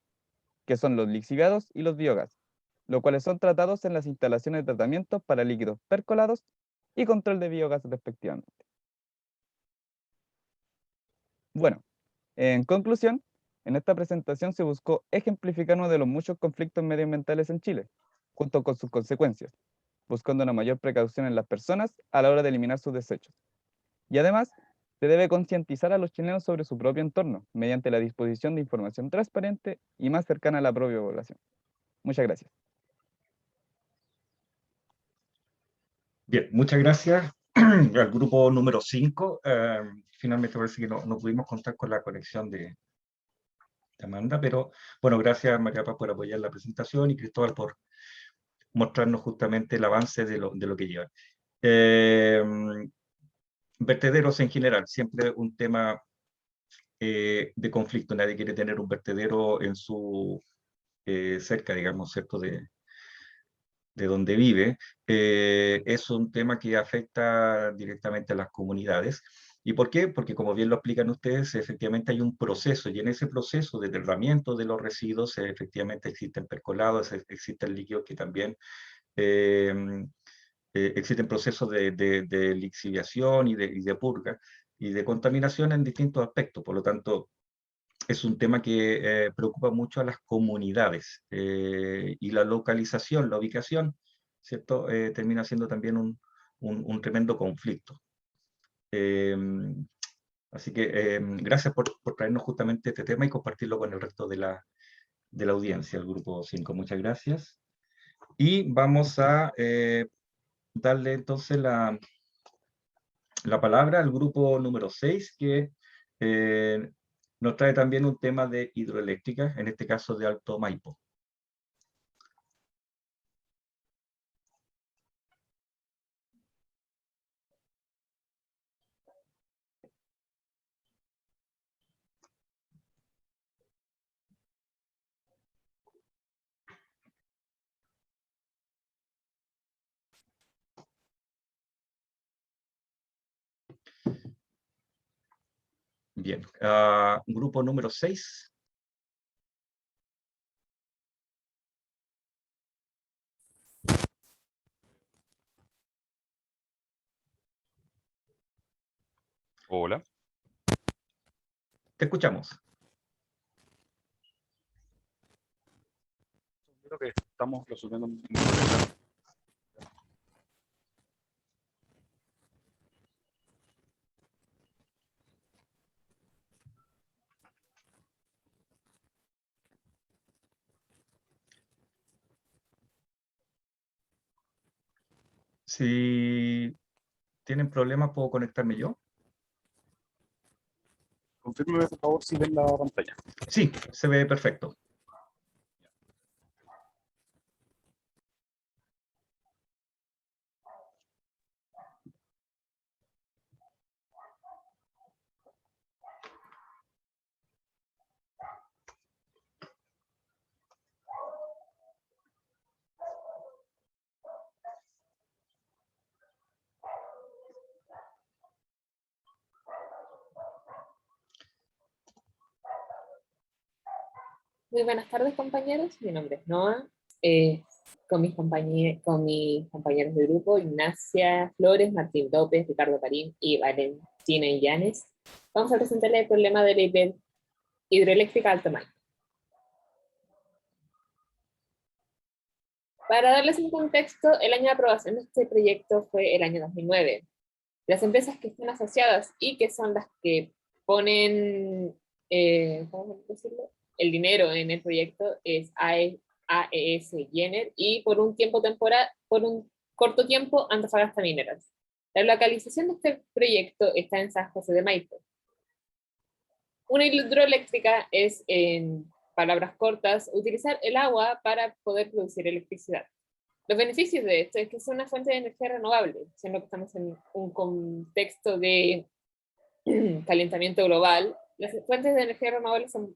que son los lixiviados y los biogás, los cuales son tratados en las instalaciones de tratamiento para líquidos percolados y control de biogás respectivamente. Bueno, en conclusión, en esta presentación se buscó ejemplificar uno de los muchos conflictos medioambientales en Chile, junto con sus consecuencias, buscando una mayor precaución en las personas a la hora de eliminar sus desechos. Y además, se debe concientizar a los chilenos sobre su propio entorno, mediante la disposición de información transparente y más cercana a la propia población. Muchas gracias. Bien, muchas gracias al grupo número 5. Finalmente parece que no pudimos contar con la conexión de Amanda, pero bueno, gracias María Paz por apoyar la presentación y Cristóbal por mostrarnos justamente el avance de lo que llevan. Vertederos en general, siempre un tema de conflicto. Nadie quiere tener un vertedero en su cerca, digamos, ¿cierto?, de donde vive. Es un tema que afecta directamente a las comunidades. ¿Y por qué? Porque, como bien lo explican ustedes, efectivamente hay un proceso, y en ese proceso de tratamiento de los residuos, efectivamente existen percolados, existen líquidos que también existen procesos de lixiviación y de purga y de contaminación en distintos aspectos. Por lo tanto, es un tema que preocupa mucho a las comunidades, y la localización, la ubicación, ¿cierto? Termina siendo también un tremendo conflicto. Así que gracias por traernos justamente este tema y compartirlo con el resto de la audiencia, el grupo 5. Muchas gracias. Y vamos a darle entonces la palabra al grupo número 6, que nos trae también un tema de hidroeléctrica, en este caso de Alto Maipo. Bien, grupo número 6. Hola. Te escuchamos. Creo que estamos resolviendo un problema. Si tienen problemas, ¿puedo conectarme yo? Confírmeme, por favor, si ven la pantalla. Sí, se ve perfecto. Muy buenas tardes, compañeros. Mi nombre es Noa. Con mis compañeros de grupo, Ignacia Flores, Martín López, Ricardo Parín y Valentina Illanes, vamos a presentarles el problema de la hidroeléctrica Alto Maipo. Para darles un contexto, el año de aprobación de este proyecto fue el año 2009. Las empresas que están asociadas y que son las que ponen, ¿cómo decirlo?, el dinero en el proyecto es AES Gener y por un corto tiempo Antofagasta Mineras. La localización de este proyecto está en San José de Maipo. Una hidroeléctrica es, en palabras cortas, utilizar el agua para poder producir electricidad. Los beneficios de esto es que es una fuente de energía renovable, siendo que estamos en un contexto de calentamiento global. Las fuentes de energía renovable son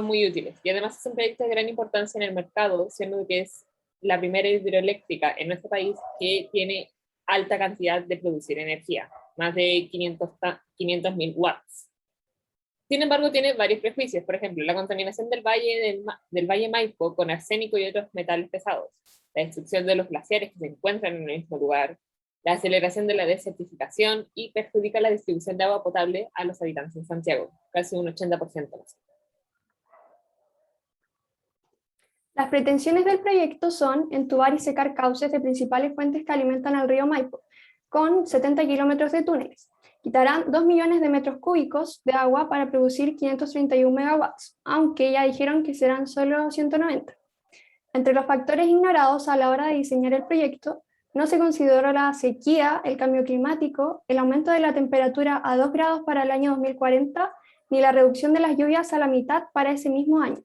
muy útiles y además es un proyecto de gran importancia en el mercado, siendo que es la primera hidroeléctrica en nuestro país que tiene alta cantidad de producir energía, más de 500.000 watts. Sin embargo, tiene varios prejuicios, por ejemplo, la contaminación del Valle Maipo con arsénico y otros metales pesados, la destrucción de los glaciares que se encuentran en el mismo lugar, la aceleración de la desertificación y perjudica la distribución de agua potable a los habitantes de Santiago, casi un 80% más. Las pretensiones del proyecto son entubar y secar cauces de principales fuentes que alimentan al río Maipo, con 70 kilómetros de túneles. Quitarán 2 millones de metros cúbicos de agua para producir 531 megawatts, aunque ya dijeron que serán solo 190. Entre los factores ignorados a la hora de diseñar el proyecto, no se consideró la sequía, el cambio climático, el aumento de la temperatura a 2 grados para el año 2040, ni la reducción de las lluvias a la mitad para ese mismo año.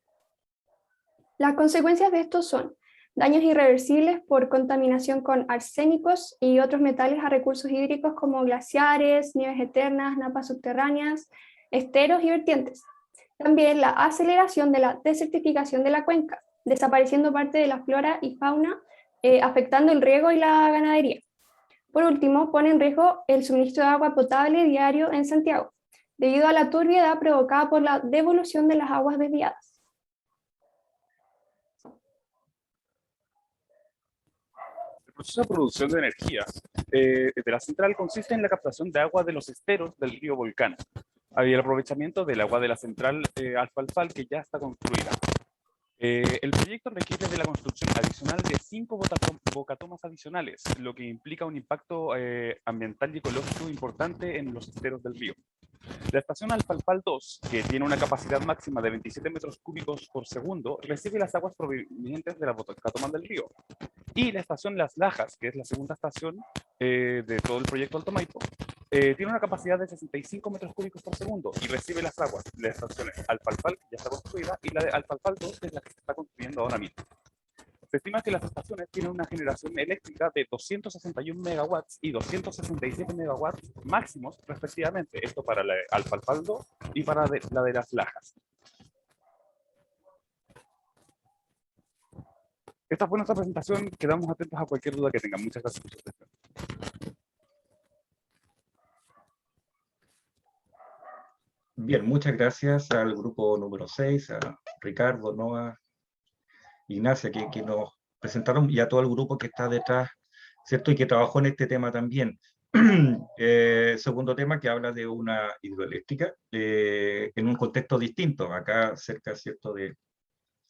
Las consecuencias de esto son daños irreversibles por contaminación con arsénicos y otros metales a recursos hídricos como glaciares, nieves eternas, napas subterráneas, esteros y vertientes. También la aceleración de la desertificación de la cuenca, desapareciendo parte de la flora y fauna, afectando el riego y la ganadería. Por último, pone en riesgo el suministro de agua potable diario en Santiago, debido a la turbiedad provocada por la devolución de las aguas desviadas. El proceso de producción de energía de la central consiste en la captación de agua de los esteros del río Volcán y el aprovechamiento del agua de la central Alfalfal que ya está construida. El proyecto requiere de la construcción adicional de 5 bocatomas adicionales, lo que implica un impacto ambiental y ecológico importante en los esteros del río. La estación Alfalfal 2, que tiene una capacidad máxima de 27 metros cúbicos por segundo, recibe las aguas provenientes de la bocatoma del río. Y la estación Las Lajas, que es la segunda estación de todo el proyecto Alto Maipo, tiene una capacidad de 65 metros cúbicos por segundo y recibe las aguas de las estaciones Alfalfal, que ya está construida, y la de Alfalfal 2, que es la que se está construyendo ahora mismo. Se estima que las estaciones tienen una generación eléctrica de 261 megawatts y 267 megawatts máximos, respectivamente. Esto para la Alfalfal 2 y para la de Las Lajas. Esta fue nuestra presentación. Quedamos atentos a cualquier duda que tengan. Muchas gracias por su atención. Bien, muchas gracias al grupo número 6, a Ricardo, Noa, Ignacia, que nos presentaron, y a todo el grupo que está detrás, ¿cierto? Y que trabajó en este tema también. Segundo tema que habla de una hidroeléctrica en un contexto distinto, acá cerca, ¿cierto?, de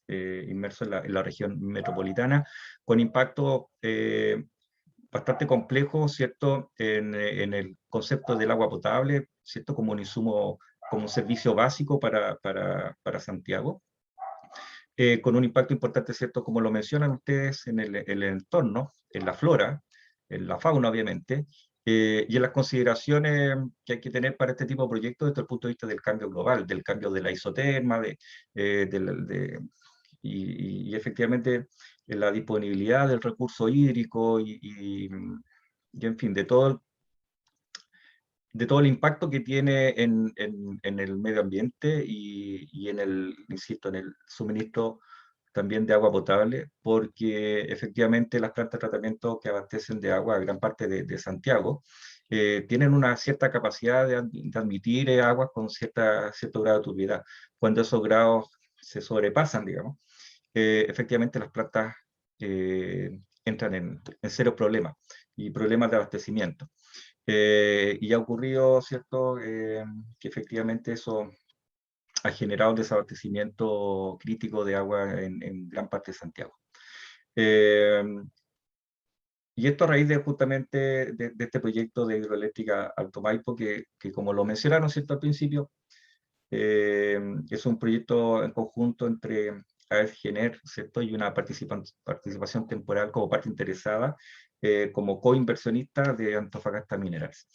inmerso en la región metropolitana, con impacto bastante complejo, ¿cierto?, en el concepto del agua potable, ¿cierto?, como un insumo, como un servicio básico para Santiago. Con un impacto importante, ¿cierto?, como lo mencionan ustedes, en el entorno, en la flora, en la fauna, obviamente, y en las consideraciones que hay que tener para este tipo de proyectos desde el punto de vista del cambio global, del cambio de la isoterma, y efectivamente la disponibilidad del recurso hídrico y en fin, de todo el impacto que tiene en el medio ambiente y en el, insisto, en el suministro también de agua potable, porque efectivamente las plantas de tratamiento que abastecen de agua a gran parte de Santiago tienen una cierta capacidad de admitir aguas con cierto grado de turbiedad. Cuando esos grados se sobrepasan, digamos, efectivamente las plantas entran en serios problemas y problemas de abastecimiento. Y ha ocurrido, ¿cierto?, que efectivamente eso ha generado un desabastecimiento crítico de agua en gran parte de Santiago. Y esto a raíz justamente de este proyecto de hidroeléctrica Alto Maipo, que como lo mencionaron, ¿cierto?, al principio, es un proyecto en conjunto entre AESGENER, ¿cierto?, y una participación temporal como parte interesada, como coinversionista de Antofagasta Minerals.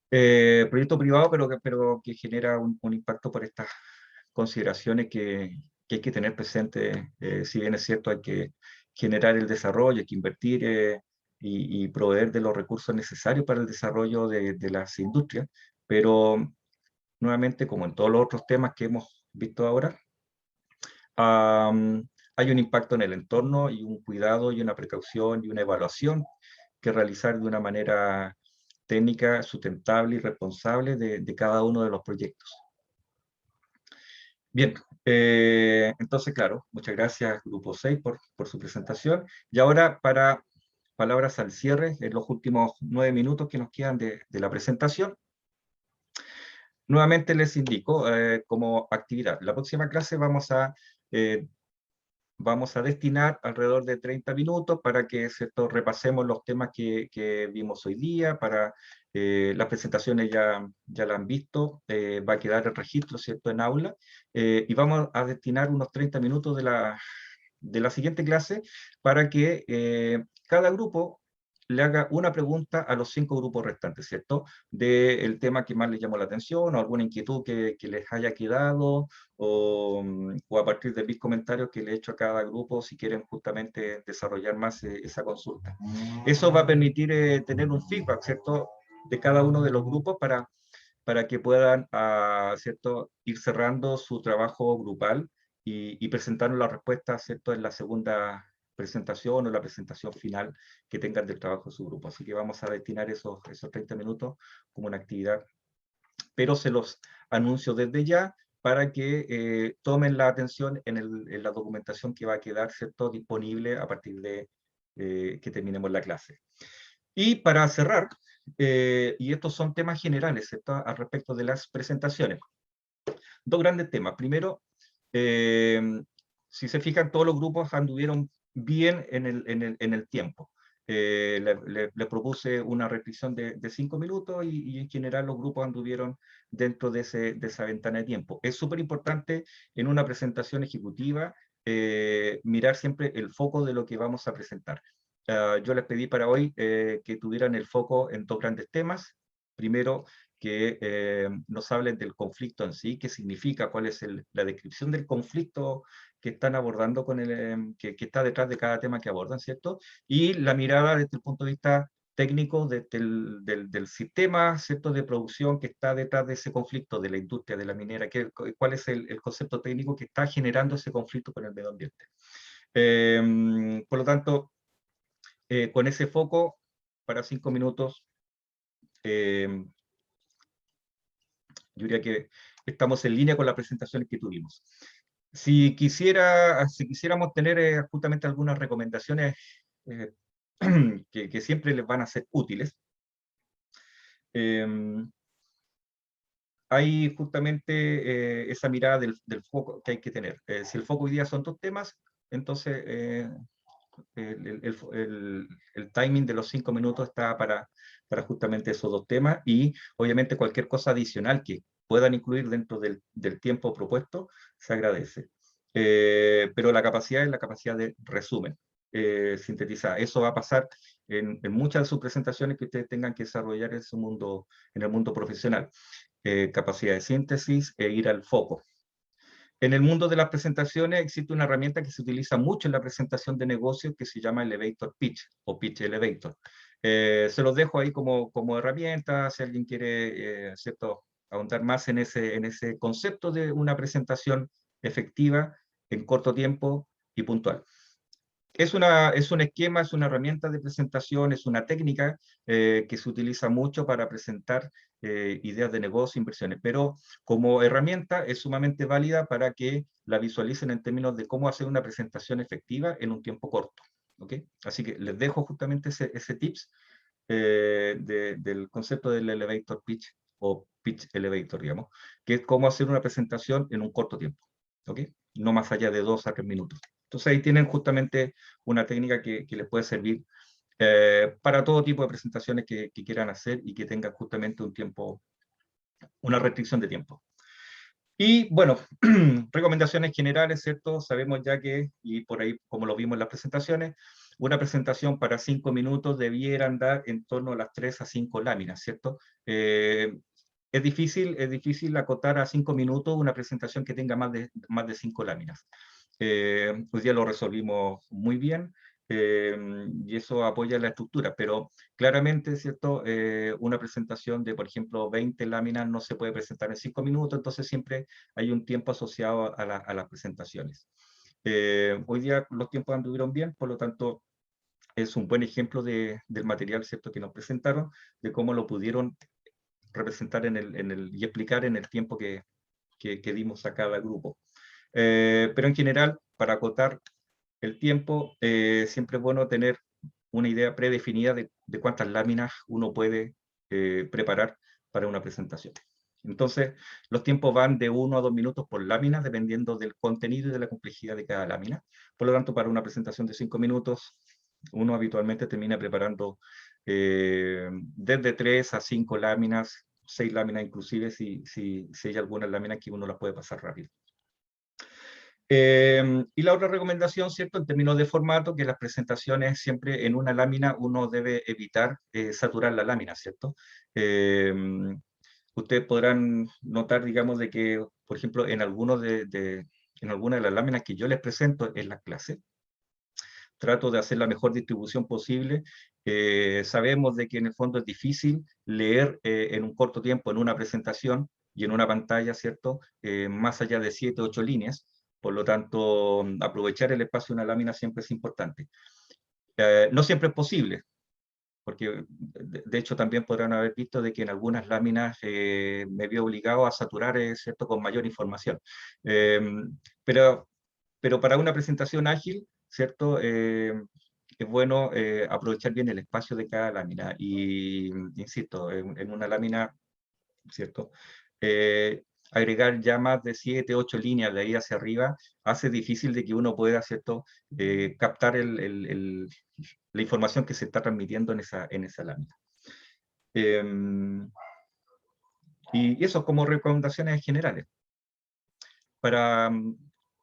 Proyecto privado, pero que genera un impacto por estas consideraciones que hay que tener presente. Si bien es cierto, hay que generar el desarrollo, hay que invertir y proveer de los recursos necesarios para el desarrollo de las industrias, pero nuevamente, como en todos los otros temas que hemos visto ahora, hay un impacto en el entorno y un cuidado y una precaución y una evaluación que realizar de una manera técnica, sustentable y responsable de cada uno de los proyectos. Bien, entonces, claro, muchas gracias Grupo 6 por su presentación. Y ahora, para palabras al cierre, en los últimos 9 minutos que nos quedan de la presentación, nuevamente les indico como actividad. La próxima clase vamos a destinar alrededor de 30 minutos para que, ¿cierto?, repasemos los temas que vimos hoy día. Las presentaciones ya la han visto, va a quedar el registro, ¿cierto?, en aula, y vamos a destinar unos 30 minutos de la siguiente clase para que cada grupo le haga una pregunta a los 5 grupos restantes, ¿cierto? Del tema que más les llamó la atención, o alguna inquietud que les haya quedado, o a partir de mis comentarios que le he hecho a cada grupo, si quieren justamente desarrollar más esa consulta. Eso va a permitir tener un feedback, ¿cierto?, de cada uno de los grupos para que puedan, ¿cierto?, ir cerrando su trabajo grupal y presentar la respuesta, ¿cierto?, en la segunda presentación o la presentación final que tengan del trabajo de su grupo. Así que vamos a destinar esos 30 minutos como una actividad, pero se los anuncio desde ya para que tomen la atención en la documentación que va a quedar, ¿cierto?, disponible a partir de que terminemos la clase. Y para cerrar, y estos son temas generales, ¿cierto?, al respecto de las presentaciones. 2 grandes temas. Primero, si se fijan, todos los grupos anduvieron bien en el tiempo. Le propuse una restricción de 5 minutos y en general los grupos anduvieron dentro de esa ventana de tiempo. Es súper importante en una presentación ejecutiva mirar siempre el foco de lo que vamos a presentar. Yo les pedí para hoy que tuvieran el foco en 2 grandes temas. Primero, que nos hablen del conflicto en sí, qué significa, cuál es la descripción del conflicto que están abordando, que está detrás de cada tema que abordan, ¿cierto? Y la mirada desde el punto de vista técnico del sistema, ¿cierto?, de producción que está detrás de ese conflicto de la industria, de la minera, cuál es el concepto técnico que está generando ese conflicto con el medio ambiente. Por lo tanto, con ese foco, para 5 minutos, yo diría que estamos en línea con las presentaciones que tuvimos. Si quisiéramos tener justamente algunas recomendaciones que siempre les van a ser útiles, hay justamente esa mirada del foco que hay que tener. Si el foco hoy día son 2 temas, entonces el timing de los 5 minutos está para justamente esos 2 temas, y obviamente cualquier cosa adicional que puedan incluir dentro del tiempo propuesto se agradece. Pero la capacidad es la capacidad de resumen, sintetizar. Eso va a pasar en muchas de sus presentaciones que ustedes tengan que desarrollar en el mundo profesional. Capacidad de síntesis e ir al foco. En el mundo de las presentaciones existe una herramienta que se utiliza mucho en la presentación de negocios que se llama Elevator Pitch o Pitch Elevator. Se los dejo ahí como herramienta, si alguien quiere ¿cierto?, ahondar más en ese concepto de una presentación efectiva en corto tiempo y puntual. Es un esquema, es una herramienta de presentación, es una técnica que se utiliza mucho para presentar ideas de negocio, inversiones, pero como herramienta es sumamente válida para que la visualicen en términos de cómo hacer una presentación efectiva en un tiempo corto. ¿Okay? Así que les dejo justamente ese tips del concepto del elevator pitch o pitch elevator, digamos, que es cómo hacer una presentación en un corto tiempo. ¿Okay? No más allá de 2 a 3 minutos. Entonces ahí tienen justamente una técnica que les puede servir para todo tipo de presentaciones que quieran hacer y que tengan justamente un tiempo, una restricción de tiempo. Y bueno, recomendaciones generales, ¿cierto? Sabemos ya que, y por ahí como lo vimos en las presentaciones, una presentación para 5 minutos debiera andar en torno a las 3 a 5 láminas, ¿cierto? Es difícil acotar a 5 minutos una presentación que tenga más de 5 láminas. Hoy día lo resolvimos muy bien y eso apoya la estructura, pero claramente, ¿cierto? Una presentación de, por ejemplo, 20 láminas no se puede presentar en 5 minutos, entonces siempre hay un tiempo asociado a las presentaciones. Hoy día los tiempos anduvieron bien, por lo tanto, es un buen ejemplo del material, ¿cierto?, que nos presentaron, de cómo lo pudieron representar y explicar en el tiempo que dimos a cada grupo. Pero en general, para acotar el tiempo, siempre es bueno tener una idea predefinida de cuántas láminas uno puede preparar para una presentación. Entonces, los tiempos van de 1 a 2 minutos por lámina, dependiendo del contenido y de la complejidad de cada lámina. Por lo tanto, para una presentación de 5 minutos, uno habitualmente termina preparando desde 3 a 5 láminas, 6 láminas inclusive, si hay algunas láminas que uno las puede pasar rápido. Y la otra recomendación, ¿cierto? En términos de formato, que las presentaciones siempre en una lámina uno debe evitar saturar la lámina, ¿cierto? Ustedes podrán notar, digamos, de que, por ejemplo, en algunas de las láminas que yo les presento en las clases, trato de hacer la mejor distribución posible. Sabemos de que en el fondo es difícil leer en un corto tiempo en una presentación y en una pantalla, ¿cierto? Más allá de 7, 8 líneas. Por lo tanto, aprovechar el espacio de una lámina siempre es importante. No siempre es posible, porque de hecho también podrán haber visto de que en algunas láminas me vi obligado a saturar, ¿cierto? Con mayor información. Pero para una presentación ágil, ¿cierto? Es bueno aprovechar bien el espacio de cada lámina. Y, insisto, en una lámina, ¿cierto? Agregar ya más de 7, 8 líneas de ahí hacia arriba hace difícil de que uno pueda, ¿cierto? Captar la información que se está transmitiendo en esa lámina. Y eso como recomendaciones generales. Para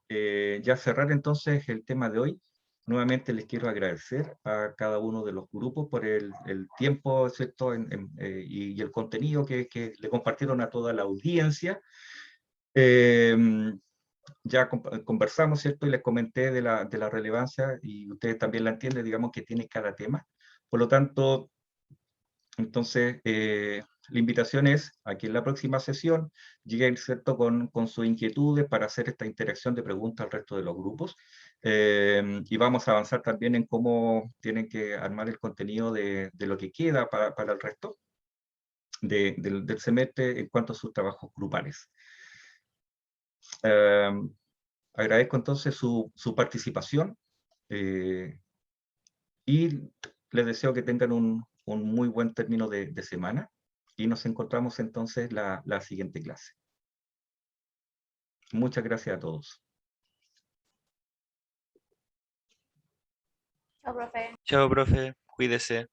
ya cerrar entonces el tema de hoy, nuevamente les quiero agradecer a cada uno de los grupos por el tiempo, ¿cierto? Y el contenido que le compartieron a toda la audiencia. Ya conversamos, ¿cierto? Y les comenté de la relevancia, y ustedes también la entienden, digamos, que tiene cada tema. Por lo tanto, entonces, la invitación es a que en la próxima sesión lleguen, ¿cierto? Con sus inquietudes para hacer esta interacción de preguntas al resto de los grupos. Y vamos a avanzar también en cómo tienen que armar el contenido de lo que queda para el resto del semestre en cuanto a sus trabajos grupales. Agradezco entonces su participación y les deseo que tengan un muy buen término de semana, y nos encontramos entonces la siguiente clase. Muchas gracias a todos. Chao, profe. Chao, profe. Cuídese.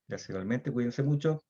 Gracias igualmente, cuídense mucho.